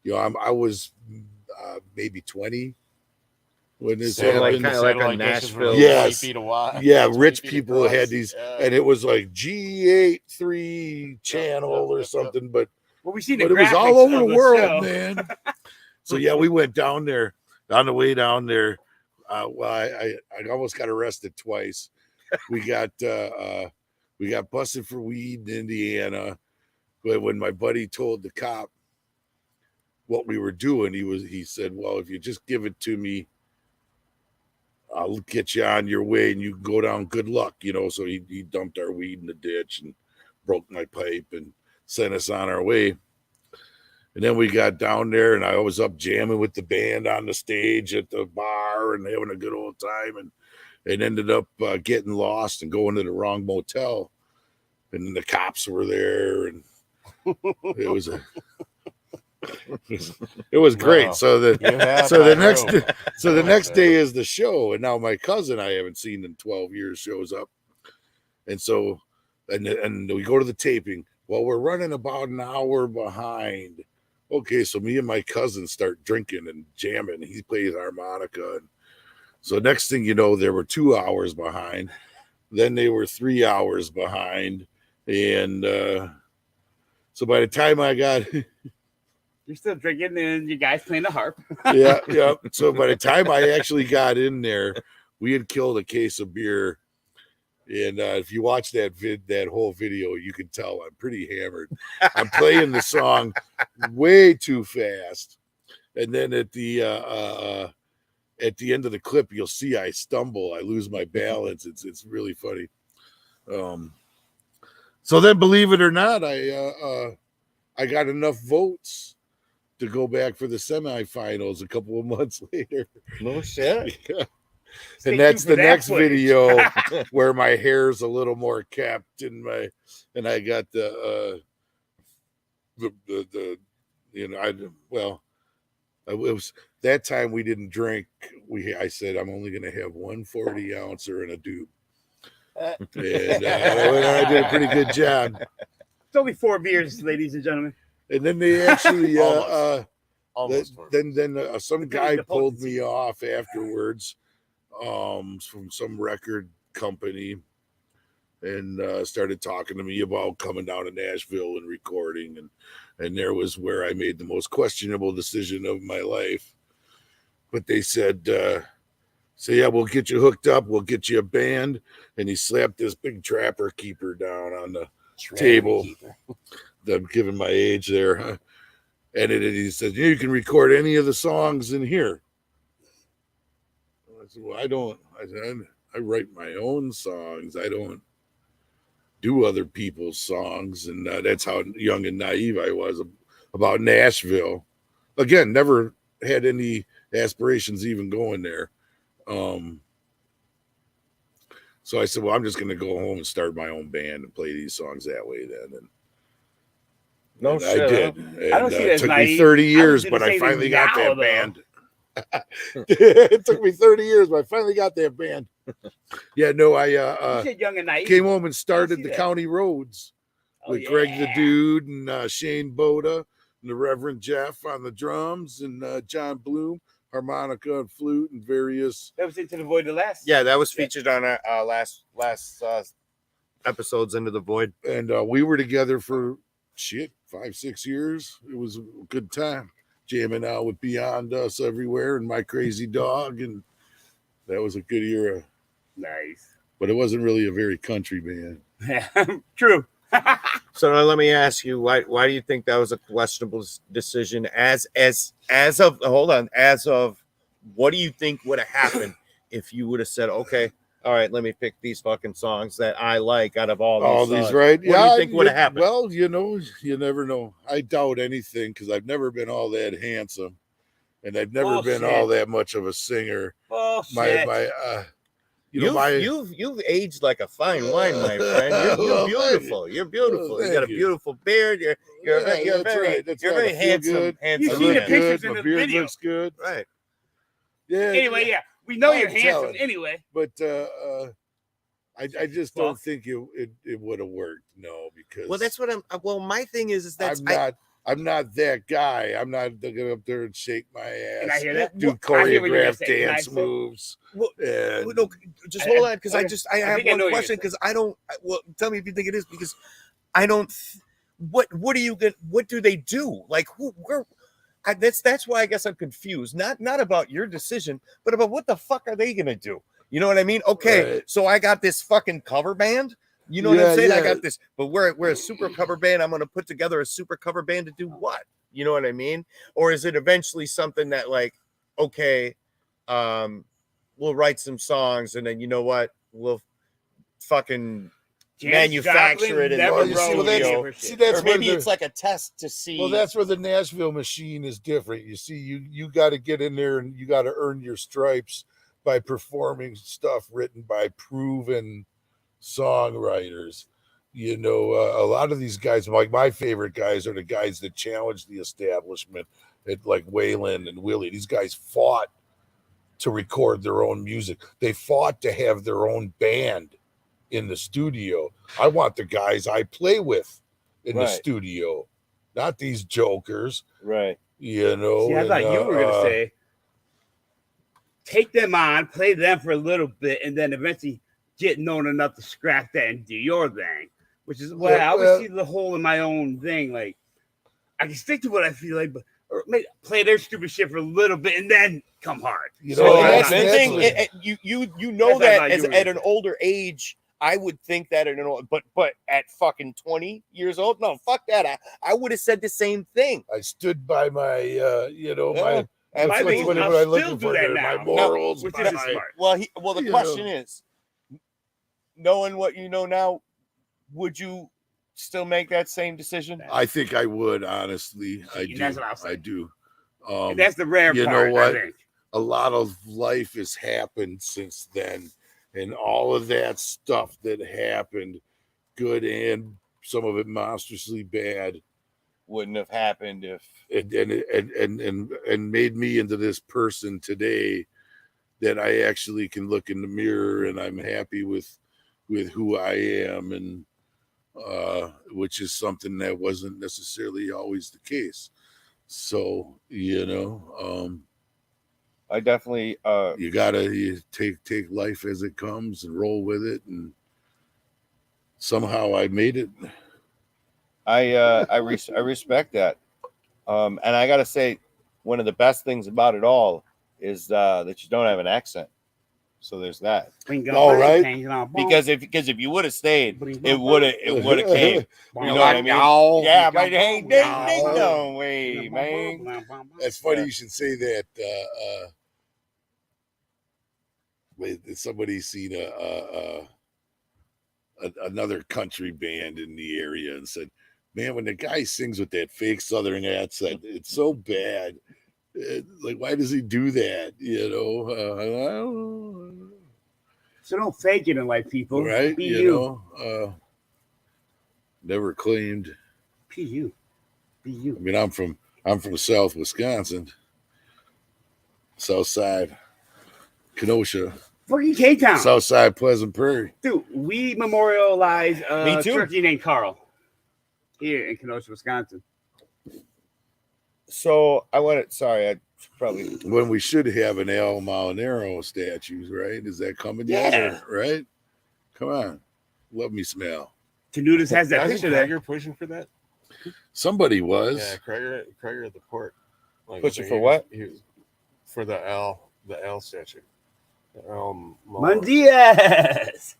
You know, I was maybe 20 when this happened. Kind of like a Nashville. Yes. 20 feet wide. Yeah, 20 rich feet people across. had these, Yeah. and it was like G83 channel or something, but Well, we see but the it was all graphics over of the the world, show. man. So yeah, we went down there. On the way down there, well, I almost got arrested twice. We got busted for weed in Indiana. But when my buddy told the cop what we were doing, he said, "Well, if you just give it to me, I'll get you on your way and you can go down. Good luck," you know. So he dumped our weed in the ditch and broke my pipe and sent us on our way. And then we got down there, and I was up jamming with the band on the stage at the bar and having a good old time, and ended up getting lost and going to the wrong motel. And then the cops were there, and it was great. Wow. So the next day is the show, and now my cousin I haven't seen in 12 years shows up, and so and we go to the taping. Well, we're running about an hour behind. Okay, so me and my cousin start drinking and jamming. He plays harmonica, and so next thing you know, there were 2 hours behind. Then they were 3 hours behind, and so by the time I got You're still drinking, and you guys playing the harp. yeah. So by the time I actually got in there, we had killed a case of beer. And if you watch that whole video, you can tell I'm pretty hammered. I'm playing the song way too fast, and then at the end of the clip, you'll see I stumble, I lose my balance. It's really funny. So then, believe it or not, I got enough votes to go back for the semifinals a couple of months later. No shit. Yeah. And that's the next video where my hair's a little more kept and I got the it was that time we didn't drink. I said I'm only gonna have 1 40 ouncer and a dupe. And I did a pretty good job. It's only 4 beers, ladies and gentlemen. And then they actually Almost then some guy pulled me off afterwards from some record company and started talking to me about coming down to Nashville and recording, and there was where I made the most questionable decision of my life. But they said, so yeah, we'll get you hooked up, we'll get you a band. And he slapped this big trapper keeper down on the table. I'm giving my age there, huh? And he said, you can record any of the songs in here. I said, well, I write my own songs. I don't do other people's songs. And that's how young and naive I was about Nashville. Again, never had any aspirations even going there. So I said, well, I'm just going to go home and start my own band and play these songs that way then. And shit, I did. I don't see that it as took naive. me 30 years, I but I finally got that though. band. It took me 30 years, but I finally got that band. Yeah, no, You said young and naive. came home and started the that. County Roads with Greg the Dude and Shane Boda and the Reverend Jeff on the drums and John Bloom, harmonica and flute and various. That was Into the Void the last. Yeah, that was featured on our last episodes, Into the Void. And we were together for 5-6 years. It was a good time jamming out with Beyond Us everywhere and My Crazy Dog, and that was a good era. Nice. But it wasn't really a very country band. Yeah, true. So now let me ask you, why do you think that was a questionable decision? As of what do you think would have happened if you would have said, okay, all right, let me pick these fucking songs that I like out of all these songs. Right? What do you think would have happened? Well, you never know. I doubt anything because I've never been all that handsome, and I've never been all that much of a singer. You've aged like a fine wine, my friend. You're beautiful. You're beautiful. You got a beautiful beard. You're very handsome. You've seen the pictures in my the beard video. looks good. Right. Yeah. Anyway, yeah. We know I'm you're handsome telling you. anyway. But I just don't think it would have worked. No, because Well, that's what I'm. Well, my thing is that I'm not that guy. I'm not going up there and shake my ass. And I hear that. Do I hear what you're gonna choreographed say. Can I dance say- moves. Well, and, no, just hold on, because okay. I have think I know one what you're question, gonna because I don't. Well, tell me if you think it is, because I don't. What are you gonna? What do they do? Like that's why I guess I'm confused. Not about your decision, but about what the fuck are they gonna do? You know what I mean? Okay, Right. so I got this fucking cover band. You know what Yeah, I'm saying? I yeah. got this, but we're a super cover band. I'm gonna put together a super cover band to do what? You know what I mean? Or is it eventually something that like, okay, we'll write some songs and then you know what? We'll fucking Janis manufacture Joplin it in never the you see, well, studio. that's where Maybe it's like a test to see. Well, that's where the Nashville machine is different. You see, you got to get in there and you got to earn your stripes by performing stuff written by proven songwriters. You know, a lot of these guys, like my favorite guys, are the guys that challenge the establishment, like Waylon and Willie. These guys fought to record their own music. They fought to have their own band in the studio. I want the guys I play with in the Right. studio, not these jokers. Right. You know. See, I thought you were gonna say take them on, play them for a little bit, and then eventually get known enough to scrap that and do your thing. Which is why I always see the hole in my own thing. Like I can stick to what I feel like, but or maybe play their stupid shit for a little bit and then come hard. You So know, that's that's the thing. naturally- You know That's that how as you were at gonna an older age, I would think that at an old, but at fucking 20 years old, no, fuck that. I would have said the same thing. I stood by my, you know, Yeah, my My thing is, what am I'll I still looking do for that there? now, My morals, which my, is smart. Well, the You question know. is, knowing what you know now, would you still make that same decision? I think I would, honestly. I do. That's what I'll say. I do. And that's the rare you part, know what? I think. A lot of life has happened since then, and all of that stuff that happened, good and some of it monstrously bad, Wouldn't have happened if and made me into this person today that I actually can look in the mirror and I'm happy with who I am, and which is something that wasn't necessarily always the case. So, you know, I definitely you gotta take life as it comes and roll with it, and somehow I made it. I respect that. And I gotta say, one of the best things about it all is that you don't have an accent. So there's that. All right. Because if you would have stayed, it would have came. You know what I mean? No. Yeah, but ain't ding ding no way, man. That's funny you should say that. Somebody's seen another country band in the area and said, "Man, when the guy sings with that fake Southern accent, it's so bad. Like, why does he do that? You know, I don't know. So don't fake it in life, people. Right? Be You you. know, never claimed. Be you. Be you. I mean, I'm from South Wisconsin, South Side, Kenosha, Fucking K-Town. South Side, Pleasant Prairie. Dude, we memorialize Me too. turkey named Carl here in Kenosha, Wisconsin. So I probably When we should have an Al Molinaro statue, right? Is that coming yet? Yeah. Right? Come on. Love me smell. Canudas has that Wasn't picture there. Krager pushing for that? Somebody was. Yeah, Krager at the port. Like, Pushing I think for he what? He was for the L statue. Mondias.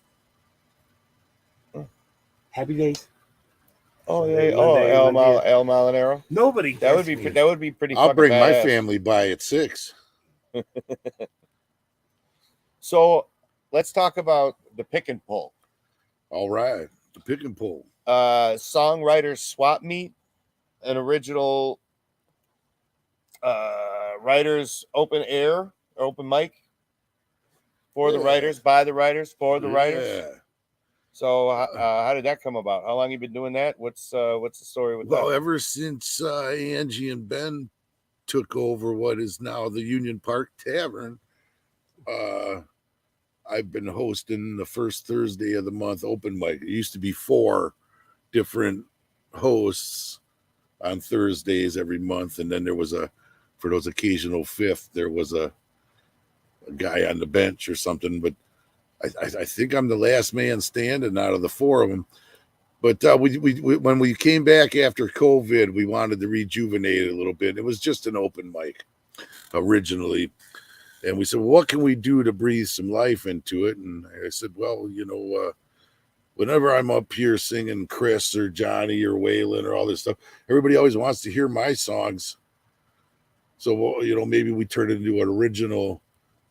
Happy days. Oh yeah, Monday, El Monday. Molinaro. Nobody. That would be pretty. I'll fucking bring my badass. family by at 6. So let's talk about the pick and pull. All right. The pick and pull. Songwriters swap meet, an original writers open air, open mic for the Yeah. writers, by the writers, for the writers. Yeah. So how did that come about? How long you been doing that? What's the story with Well, that? ever since Angie and Ben took over what is now the Union Park Tavern, I've been hosting the first Thursday of the month open mic. It used to be 4 different hosts on Thursdays every month, and then there was for those occasional 5th, there was a guy on the bench or something. But I think I'm the last man standing out of the 4 of them. But we when we came back after COVID, we wanted to rejuvenate it a little bit. It was just an open mic originally. And we said, well, what can we do to breathe some life into it? And I said, well, whenever I'm up here singing Chris or Johnny or Waylon or all this stuff, everybody always wants to hear my songs. So, maybe we turn it into an original.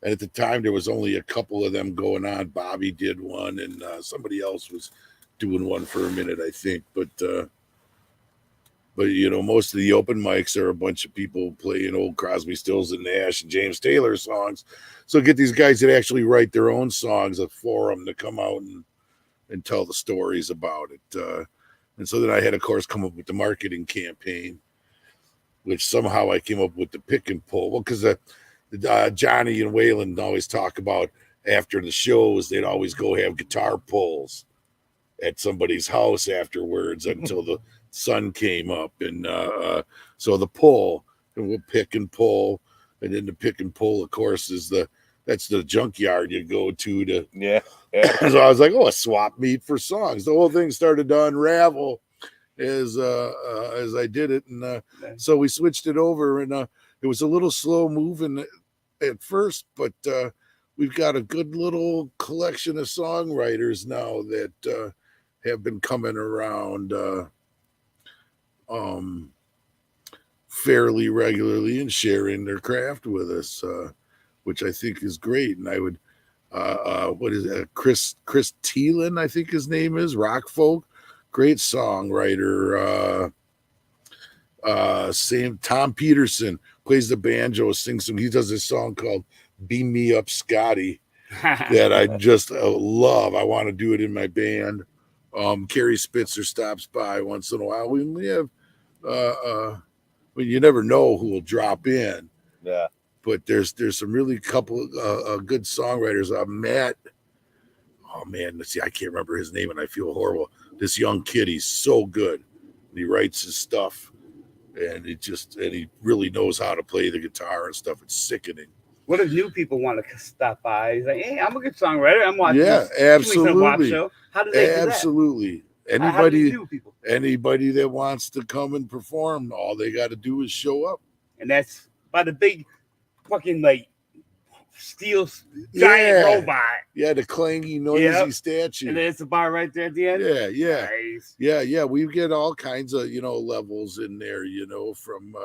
And at the time, there was only a couple of them going on. Bobby did one, and somebody else was doing one for a minute, I think. But most of the open mics are a bunch of people playing old Crosby, Stills, and Nash and James Taylor songs. So get these guys that actually write their own songs for them to come out and tell the stories about it. And so then I had, of course, come up with the marketing campaign, which somehow I came up with the pick and pull. Well, because Johnny and Waylon always talk about after the shows, they'd always go have guitar pulls at somebody's house afterwards until the sun came up. And so the pull, and we'll pick and pull. And then the pick and pull, of course, that's the junkyard you go to. Yeah. So I was like, a swap meet for songs. The whole thing started to unravel as I did it. And so we switched it over, and it was a little slow moving at first, but we've got a good little collection of songwriters now that have been coming around fairly regularly and sharing their craft with us, which I think is great. And I would, what is it? Chris Thielen, I think his name is, rock folk, great songwriter. Same Tom Peterson plays the banjo, sings some. He does this song called "Beam Me Up, Scotty" that I just love. I want to do it in my band. Carrie Spitzer stops by once in a while. We have, you never know who will drop in. Yeah. But there's some really couple good songwriters. Matt, oh man, let's see, I can't remember his name, and I feel horrible. This young kid, he's so good. He writes his stuff, and he really knows how to play the guitar and stuff. It's sickening. What if new people want to stop by? He's like, hey, I'm a good songwriter. I'm watching. Yeah, absolutely. Show. How do they do that? Absolutely. Anybody that wants to come and perform, all they got to do is show up. And that's by the big fucking steel giant robot. Yeah, the clangy, noisy statue. And then it's a bar right there at the end. Yeah. Nice. Yeah. We get all kinds of levels in there. From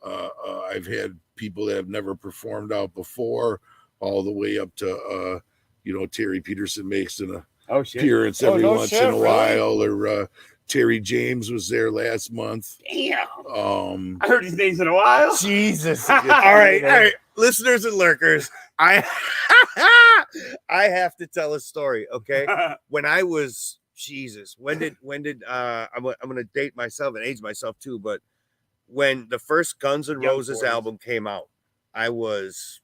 I've had people that have never performed out before, all the way up to Terry Peterson makes an appearance every once in a while, or Terry James was there last month. Damn. I heard his names in a while. Jesus. All right. Listeners and lurkers, I have to tell a story, okay? When I was when did I'm gonna date myself and age myself too, but when the first Guns N' Roses album came out, I was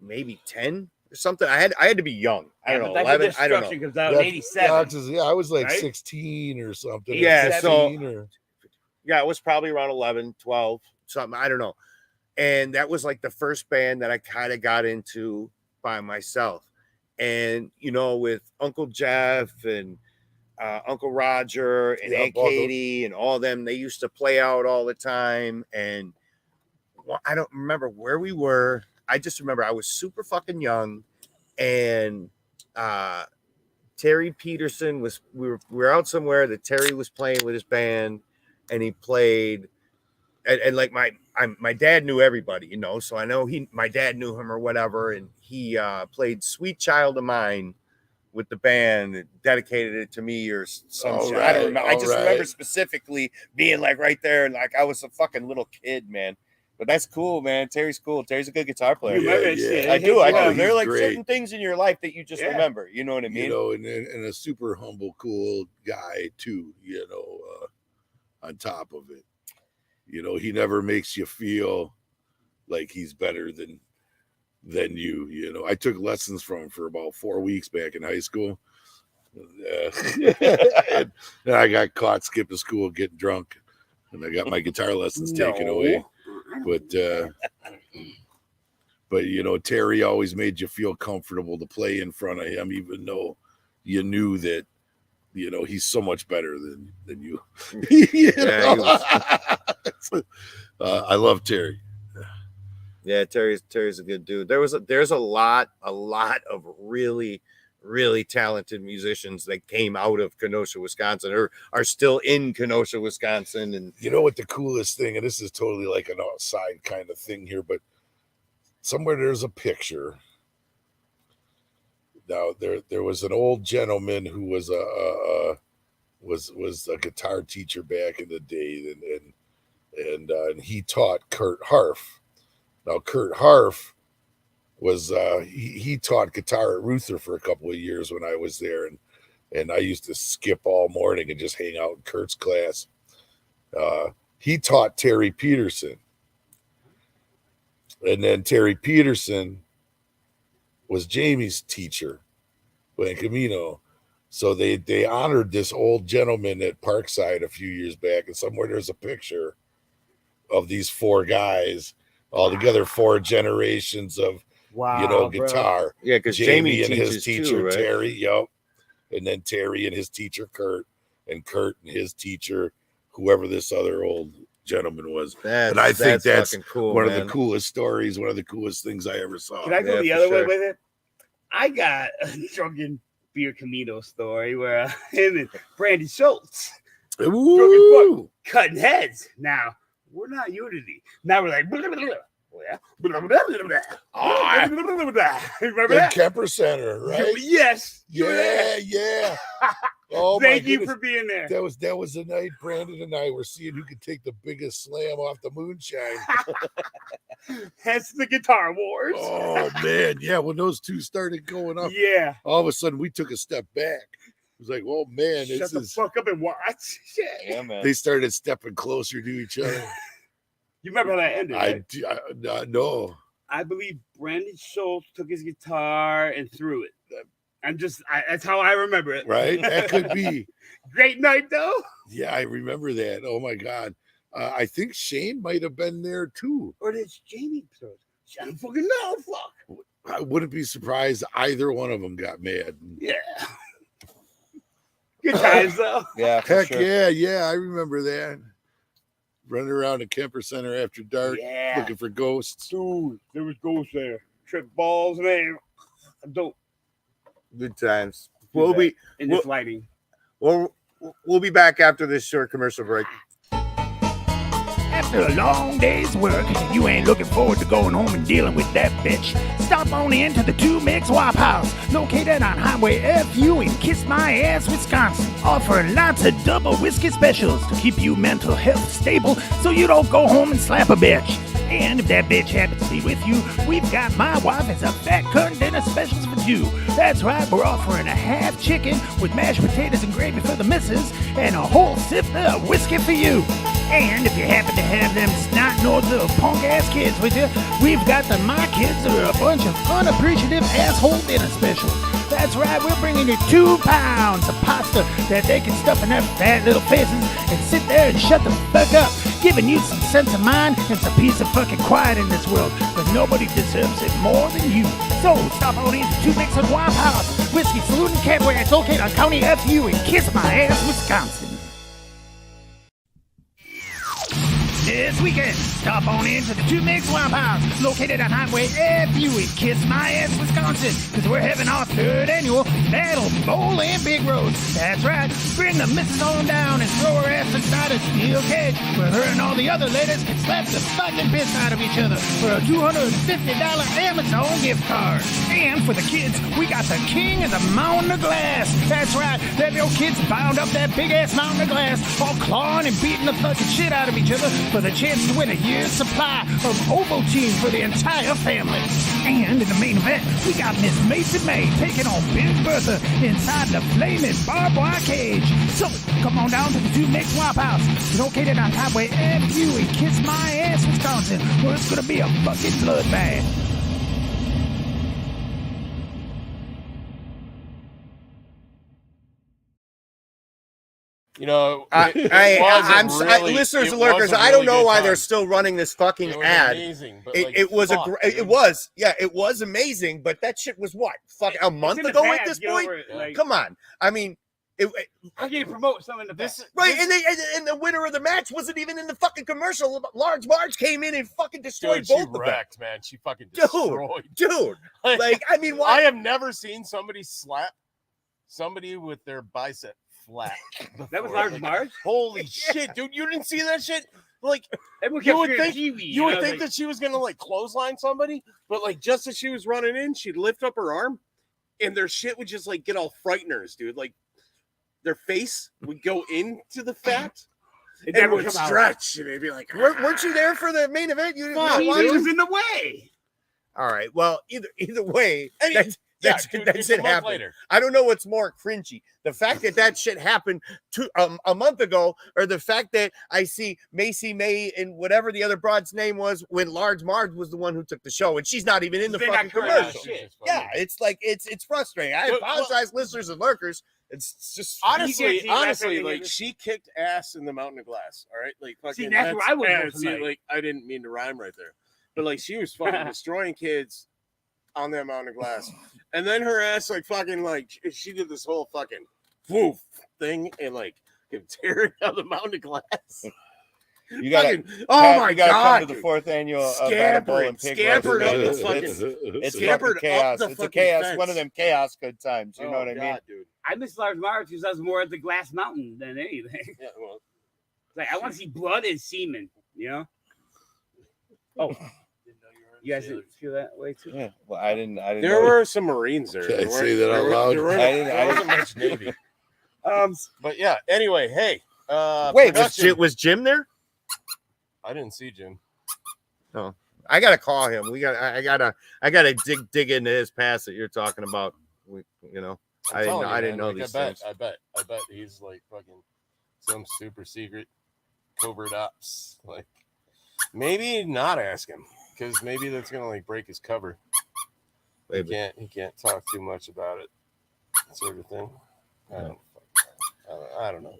maybe 10 or something. I had to be young. I don't know, 11. I don't know. Comes out in 87. I was like right? 16 or something. Yeah, it was probably around 11, 12, something. I don't know. And that was like the first band that I kind of got into by myself. And, with Uncle Jeff and Uncle Roger and Aunt Katie and all them, they used to play out all the time. And I don't remember where we were. I just remember I was super fucking young. And Terry Peterson we were out somewhere that Terry was playing with his band, and he played. And like my dad knew everybody, so I know my dad knew him or whatever, and he played "Sweet Child of Mine" with the band and dedicated it to me or some shit. I don't remember. I just remember specifically being like right there, and like I was a fucking little kid, man. But that's cool, man. Terry's cool. Terry's a good guitar player. I do. There are like certain things in your life that you just remember. You know what I mean? And a super humble, cool guy too. On top of it. He never makes you feel like he's better than than you. You know, I took lessons from him for about 4 weeks back in high school. And I got caught skipping school, getting drunk, and I got my guitar lessons taken away. But you know, Terry always made you feel comfortable to play in front of him, even though you knew that, you know, he's so much better than you. I love Terry. Yeah, Terry's a good dude. There's a lot of really talented musicians that came out of Kenosha, Wisconsin, or are still in Kenosha, Wisconsin. And you know what the coolest thing, and this is totally like an outside kind of thing here, but somewhere there's a picture. Now there was an old gentleman who was a guitar teacher back in the day, and he taught Kurt Harf. Now Kurt Harf was he taught guitar at Ruther for a couple of years when I was there, and I used to skip all morning and just hang out in Kurt's class. He taught Terry Peterson, and then Terry Peterson was Jamie's teacher in Camino. So they honored this old gentleman at Parkside a few years back, and somewhere there's a picture of these 4 guys all together, 4 generations of guitar. Bro. Yeah, because Jamie and his teacher too, right? Terry, yep, and then Terry and his teacher Kurt, and Kurt and his teacher whoever this other old gentleman was. And I think that's cool, one of the coolest stories, one of the coolest things I ever saw. Can I go the other way with it? I got a drunken beer Camino story where him and Brandy Schultz drunk cutting heads. Now we're not unity. Now we're like remember that Kemper Center, right? Yes. Yeah. Oh, thank you for being there. That was the night Brandon and I were seeing who could take the biggest slam off the moonshine. Hence the Guitar Wars. Oh man, yeah. When those two started going up, yeah, all of a sudden we took a step back. It was like, oh man, shut the fuck up and watch. Shit. Yeah, man. They started stepping closer to each other. You remember how that ended? Right? I no. I believe Brandon Schultz took his guitar and threw it. That's how I remember it. Right? That could be. Great night, though. Yeah, I remember that. Oh, my God. I think Shane might have been there, too. Or did Jamie? I don't fucking know. Fuck. I wouldn't be surprised either one of them got mad. Yeah. Good times, though. Yeah. Heck sure. Yeah. I remember that. Running around the Kemper Center after dark, looking for ghosts. Dude, there was ghosts there. Trip balls, man. Dope. Good times. We'll be in this lighting. We'll be back after this short commercial break. After a long day's work, you ain't looking forward to going home and dealing with that bitch. Stop on in to the 2 Micks Wop House, located on Highway FU in Kiss My Ass, Wisconsin. Offering lots of double whiskey specials to keep you mental health stable so you don't go home and slap a bitch. And if that bitch happens to be with you, we've got my wife as a fat cunt dinner specials for 2. That's right, we're offering a half chicken with mashed potatoes and gravy for the missus and a whole sip of whiskey for you. And if you happen to have them snot-nosed little punk-ass kids with you, we've got the My Kids that are a bunch of unappreciative asshole dinner specials. That's right, we're bringing you 2 pounds of pasta that they can stuff in their fat little faces and sit there and shut the fuck up, giving you some sense of mind and some peace of fucking quiet in this world, but nobody deserves it more than you. So stop on in to 2 Micks and Wop House, Whiskey Saloon and Cabaret. It's located on County FU in Kiss My Ass, Wisconsin. This weekend, stop on in to the 2 Micks Wop House, located on Highway FU in Kiss My Ass, Wisconsin, because we're having our 3rd annual Battle Bowl and Big Roast. That's right, bring the missus on down and throw her ass inside a steel cage where her and all the other ladies can slap the fucking piss out of each other for a $250 Amazon gift card. And for the kids, we got the King of the Mountain of Glass. That's right, them your kids bound up that big-ass mountain of glass, all clawing and beating the fucking shit out of each other for the chance to win a year's supply of Ovaltine for the entire family. And in the main event, we got Miss Mason May taking on Big Bertha inside the flaming barbed wire cage. So come on down to the 2 Micks Wop House, located on Highway FU in Kiss My Ass, Wisconsin, where it's gonna be a fucking bloodbath. You know, listeners and lurkers. I don't know why they're still running this fucking ad. Amazing, but It was it was amazing, but that shit was what a month ago at this point. Come on, I mean, how can you promote something in the past? Right, and the winner of the match wasn't even in the fucking commercial. Large Marge came in and fucking destroyed both of them. Wrecked, man. She fucking destroyed. Dude. Like, I mean, why? I have never seen somebody slap somebody with their bicep flat. That was Large Marge? Holy shit, dude! You didn't see that shit? Like, Everyone you kept would screaming think TV, you would know, think that she was gonna like clothesline somebody, but like just as she was running in, she'd lift up her arm, and their shit would just like get all frighteners, dude. Like their face would go into the fat. And would stretch, and they'd be like, Weren't you there for the main event? You didn't He was in the way. All right. Well, either way, that's dude, it happened. Later. I don't know what's more cringy: the fact that shit happened a month ago, or the fact that I see Macy May and whatever the other broad's name was when Large Marge was the one who took the show, and she's not even in the fucking commercial. Yeah, it's like it's frustrating. I apologize, listeners and lurkers. It's just honestly, like she kicked ass in the Mountain of Glass. All right, like fucking. See, that's where I was. Like I didn't mean to rhyme right there, but like she was fucking destroying kids on that Mountain of Glass, and then her ass like fucking like she did this whole fucking woof thing and like tearing down the Mountain of Glass. You gotta, oh my god! Come to the 4th annual scampered up the fucking. It's fucking chaos. It's a chaos. Fence. One of them chaos good times. You know what I mean, dude? I miss Large Marge because I was more at the Glass Mountain than anything. Yeah, well, like I want to see blood and semen. You know. Oh. You guys didn't feel that way too? Yeah. Well, I didn't. There were some Marines there. Can I say that out loud? There wasn't much Navy. But yeah. Anyway, hey. Wait, was Jim there? I didn't see Jim. No, I gotta call him. I gotta dig into his past that you're talking about. I didn't know these things. I bet he's like fucking some super secret covert ops. Like maybe not ask him because maybe that's gonna like break his cover. He can't talk too much about it, sort of thing. I don't know.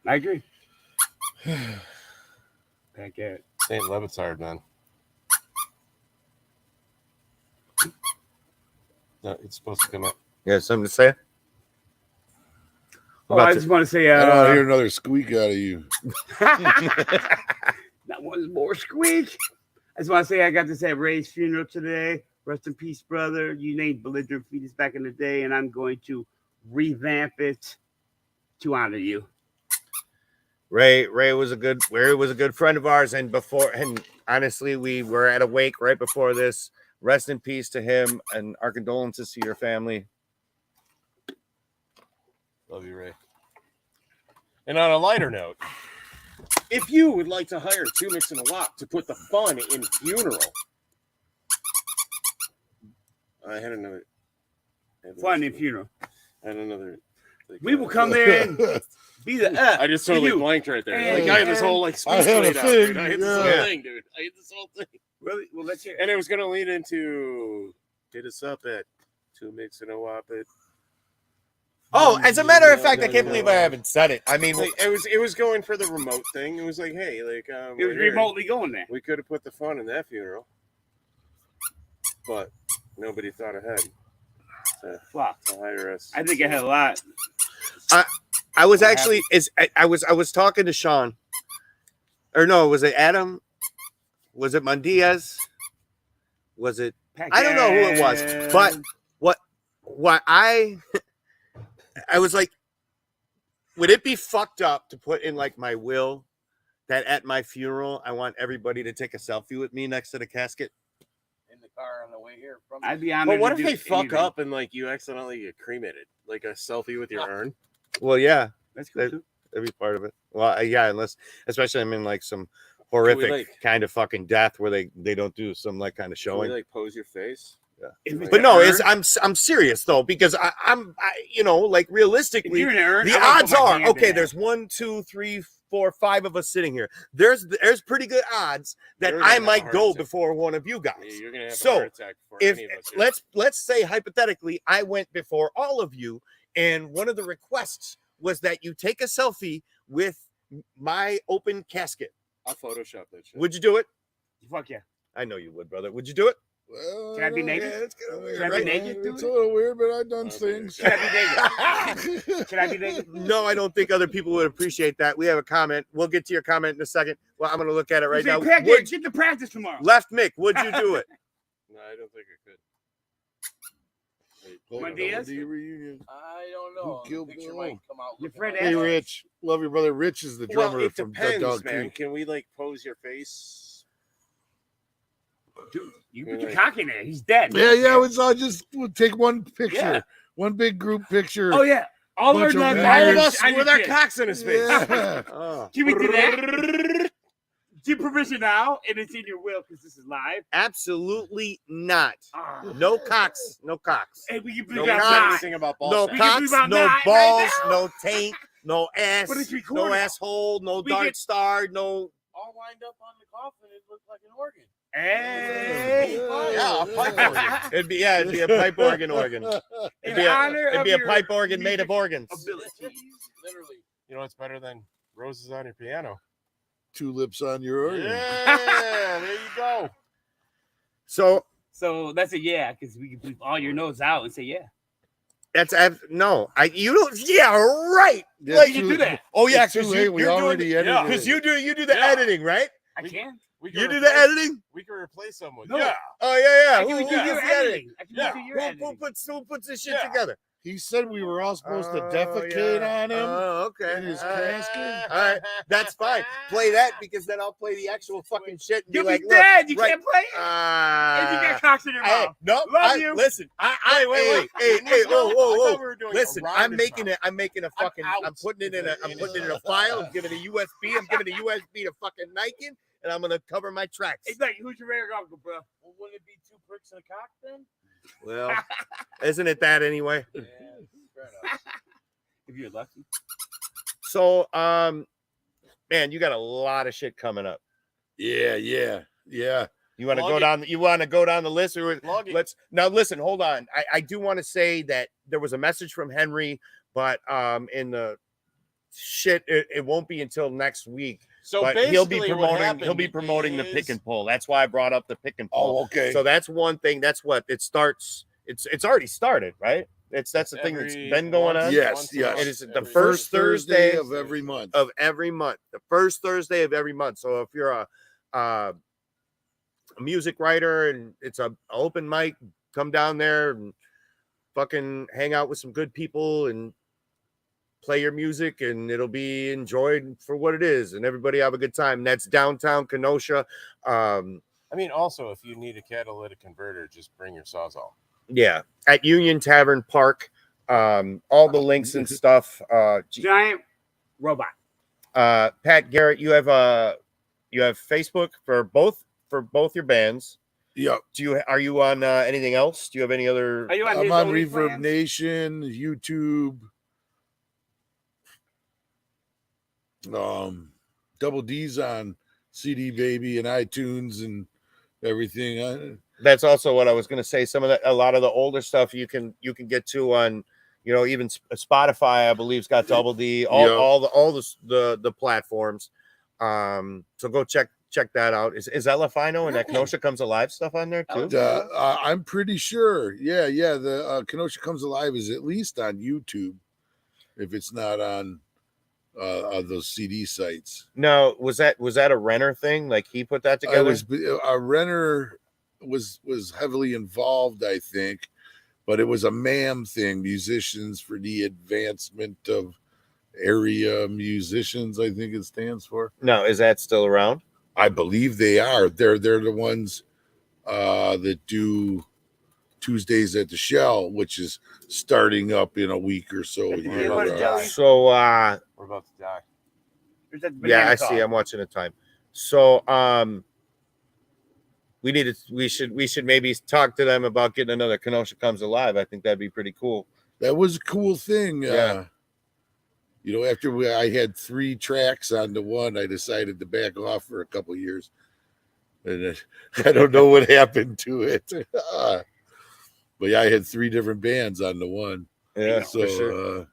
I agree. Pat Garrett. St. Levitt's hard, man. No, it's supposed to come up. You have something to say? I just want to say, I don't want to hear another squeak out of you. That one's more squeak. I just want to say I got to say Ray's funeral today. Rest in peace, brother. You named belligerent fetus back in the day, and I'm going to revamp it to honor you. Ray was a good friend of ours, and honestly, we were at a wake right before this. Rest in peace to him, and our condolences to your family. Love you, Ray. And on a lighter note, if you would like to hire 2 Micks and a Wop to put the fun in funeral, I had another fun in funeral. I had another. We will come there and be the. I just totally blanked right there. Like I had this whole like. I had a thing. I had this whole thing, dude. I had this whole thing. Really? Well, let's hear. And it was gonna lead into hit us up at 2 Micks and a Wop it. Oh, as a matter of fact, I can't believe I haven't said it. I mean, like, it was going for the remote thing. It was like, hey, like it was remotely going there. We could have put the fun in that funeral, but nobody thought ahead. To hire us. I think I had a lot. I was actually I was talking to Sean, or no, was it Adam? Was it Mondiaz? Was it? I don't know who it was, but what I was like, would it be fucked up to put in like my will that at my funeral I want everybody to take a selfie with me next to the casket? In the car on the way here from. I'd be honored. But what if they fuck up and like you accidentally get cremated, like a selfie with your urn? Well, yeah, that's cool too. That'd be part of it. Well, yeah, especially I'm in like some horrific kind of fucking death where they don't do some like kind of showing. Can we, like pose your face? Yeah. But no, I'm serious though, because I'm like realistically, the odds are okay. There's 1, 2, 3, 4, 5 of us sitting here. There's pretty good odds that You're gonna I have a might heart go attack. before one of you guys. Yeah, you're gonna have a So heart attack before if any of us here. let's say hypothetically I went before all of you, and one of the requests was that you take a selfie with my open casket. I'll Photoshop that shit. Would you do it? Fuck yeah. I know you would, brother. Would you do it? Well, Can I be don't- naked? Yeah, it's kind of weird, Can I be right? naked? It's a little weird, but I've done things. Can I be naked? Can I be naked? No, I don't think other people would appreciate that. We have a comment. We'll get to your comment in a second. Well, I'm going to look at it right Say, now. Pat, Would- get to practice tomorrow. Left Mick, would you do it? No, I don't think I could. Juan Diaz? Reunion. I don't know. Who killed The picture Bill? might come out. Your looking friend like Hey, asked- Rich. Love your brother. Rich is the Well, drummer it from depends, Dog man. Creek. Can we like pose your face? Dude, you Can put your we- cock in there. He's dead. Yeah. We'll take one picture, Yeah. one big group picture. Oh, yeah. All our Bunch of nuts. all All of of us I with just our did. cocks in his face. Yeah. Oh. Can we do that? Give permission now, and it's in your will because this is live. Absolutely not. Ah. No cocks. No cocks. Hey, we can No believe cocks. outside. Anything about ball No sack. We can cocks, believe I'm no not balls, right now. no taint, no ass, But it's no recorded. asshole, no We dart get- star, no. all lined up on the coffin. It looked like an organ. Hey. Yeah, a pipe organ. It'd be a pipe organ. It'd be a pipe organ made of organs. Literally. You know what's better than roses on your piano? Tulips on your organ. Yeah, there you go. So that's a yeah, because we can bleep all your nose out and say yeah. that's no. You don't. Yeah, right. Yeah, Like you can do that. Oh yeah, It's too because late. We already edited it. Because you do the editing, right? I can. We You can do the editing. We can replace someone. No. Yeah. Oh yeah. I can Who do does your the editing? editing. I can Yeah. do your editing. Who puts this shit Yeah. together? He said we were all supposed to Oh, defecate yeah. on him. Oh, okay. in his All right. casket. All right, that's fine. Play that because then I'll play the actual fucking shit and be You'll like, be look, dead. You right, can't play it. If you got cocks in your Hey, mouth. no, Love you. Listen, Wait. hey, I whoa, thought we were doing a listen, round I'm his making mouth. it. I'm making a fucking. I'm out. putting it in a. I'm putting it in a file. I'm giving it a USB. I'm giving a USB to fucking Nike, and I'm gonna cover my tracks. It's like, who's your rare uncle, bro? Well, wouldn't it be 2 pricks and a cock then? Well, isn't it that anyway? Yeah, fair enough. If you're lucky. So, man, you got a lot of shit coming up. Yeah. You want to Log go it. down? You want to go down the list, or Log it. let's now listen. Hold on. I do want to say that there was a message from Henry, but in the shit, it won't be until next week. So But basically, he'll be what promoting. happened He'll be promoting the pick is- and pull. That's why I brought up the pick and pull. Oh, okay. So that's one thing. That's what it starts. It's already started, right? That's the thing that's Every been going on. once- Yes, once a yes. month, It is the every- first Thursday of every month. of every month. The first Thursday of every month. So if you're a music writer and it's a open mic, come down there and fucking hang out with some good people and play your music, and it'll be enjoyed for what it is, and everybody have a good time. And that's downtown Kenosha. I mean, also, if you need a catalytic converter, just bring your Sawzall. Yeah, at Union Tavern Park. All the links and stuff. Giant robot. Pat Garrett, you have Facebook for both your bands. Yeah. Are you on anything else? Do you have any other? Are you on I'm his on OnlyFans? Reverb Nation, YouTube. Double D's on CD Baby and iTunes and everything. That's also what I was going to say. A lot of the older stuff you can get to on, even Spotify. I believe's got Double D. All the platforms. So go check that out. Is Ella Fino and that Kenosha Comes Alive stuff on there too? I'm pretty sure. Yeah. The Kenosha Comes Alive is at least on YouTube, if it's not on those CD sites. No, was that a Renner thing? Like he put that together? Renner was heavily involved, I think, but it was a MAM thing, Musicians for the Advancement of Area Musicians, I think it stands for. No, is that still around? I believe they are. They're the ones that do Tuesdays at the Shell, which is starting up in a week or so. So we're about to die. Yeah, I see. I'm watching the time. So we should maybe talk to them about getting another Kenosha Comes Alive. I think that'd be pretty cool. That was a cool thing. Yeah. You know, after I had 3 tracks on the one, I decided to back off for a couple of years. And I don't know what happened to it. But yeah, I had 3 different bands on the one. Yeah, so, for sure.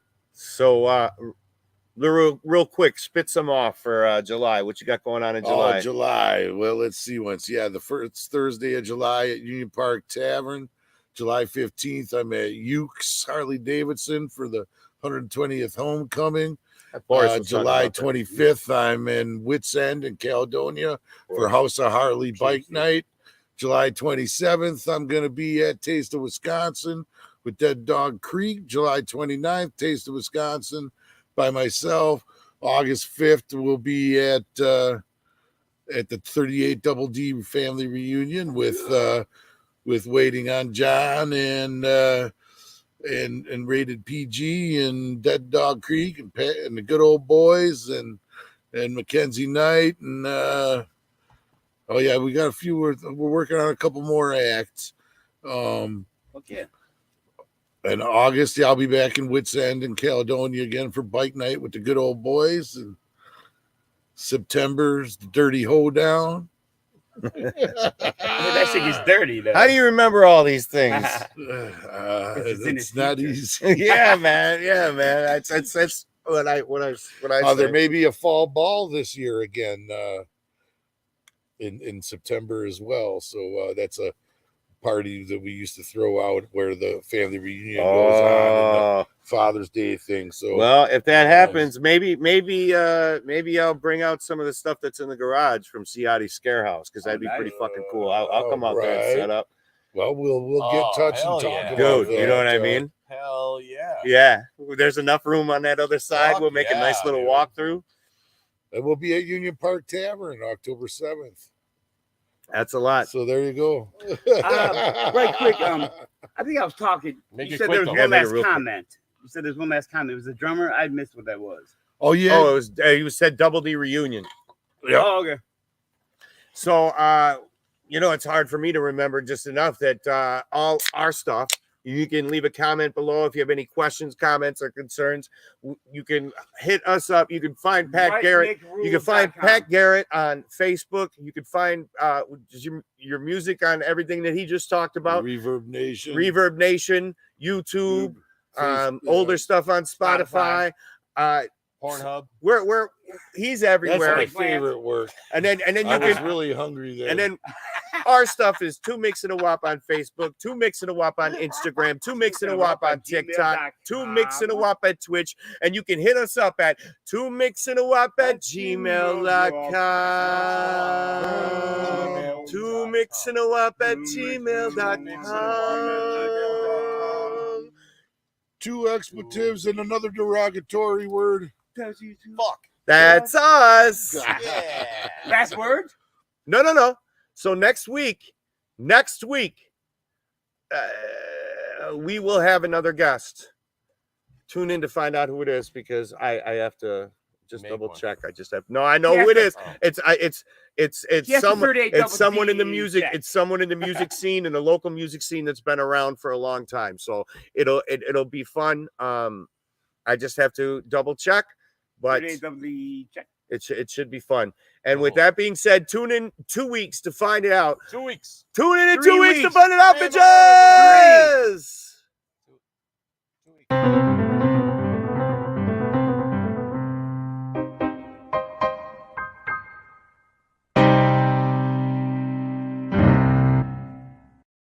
Real quick, spit some off for July. What you got going on in July? Oh, July. Well, let's see once. Yeah, the first Thursday of July at Union Park Tavern. July 15th, I'm at Ukes Harley Davidson for the 120th homecoming. July 25th, I'm in Wits End in Caledonia for House of Harley Bike Night. July 27th, I'm going to be at Taste of Wisconsin with Dead Dog Creek. July 29th, Taste of Wisconsin by myself. August 5th, we'll be at the 38 Double D family reunion with Waiting on John and Rated PG and Dead Dog Creek and the Good Old Boys and Mackenzie Knight and oh yeah, we got a few. We're working on a couple more acts. Okay. In August, yeah, I'll be back in Wits End in Caledonia again for Bike Night with the Good Old Boys. And September's the Dirty Hoedown. That shit gets dirty, though. How do you remember all these things? It's not easy. Yeah, man. That's what I say. There may be a fall ball this year again in September as well. So that's a party that we used to throw out where the family reunion goes on and the Father's Day thing. So well, if that happens, maybe I'll bring out some of the stuff that's in the garage from Ciati's Scare House because that'd be pretty fucking cool. I'll come out there and set up. Well, we'll get touch and talk about dude. that. You know what I mean? Hell yeah. Yeah, there's enough room on that other side. We'll make a nice little walkthrough. And we'll be at Union Park Tavern October 7th. That's a lot. So there you go. Right quick, I think I was talking. You said there was one last comment. You said there's one last comment. It was the drummer. I missed what that was. Oh yeah. Oh, it was. You said Double D reunion. Yeah. Oh, okay. So, it's hard for me to remember just enough that all our stuff. You can leave a comment below if you have any questions, comments, or concerns. You can hit us up. You can find Pat Garrett. You can find Pat Garrett on Facebook. You can find your music on everything that he just talked about. Reverb Nation, YouTube, older stuff on Spotify. Pornhub. We're he's everywhere. That's my favorite work. And then I was really hungry there. And then our stuff is 2 Mix and a Wop on Facebook, 2 Mix and a Wop on Instagram, 2 Mix and a Wop on TikTok, 2 Mix and a Wop at Twitch, and you can hit us up at 2 Mix and a Wop at gmail.com. 2 Mix and a Wop at gmail.com. 2 expletives and another derogatory word. Fuck. That's us. Yeah. Last word? No. So next week, we will have another guest. Tune in to find out who it is because I have to just double check. I just have I know who it is. It's someone in the music. It's someone in the music scene, in the local music scene that's been around for a long time. So it'll be fun. I just have to double check, but it should be fun. And with that being said, tune in 2 weeks to find it out. 2 weeks. Tune in 2 weeks to find it out, bitches.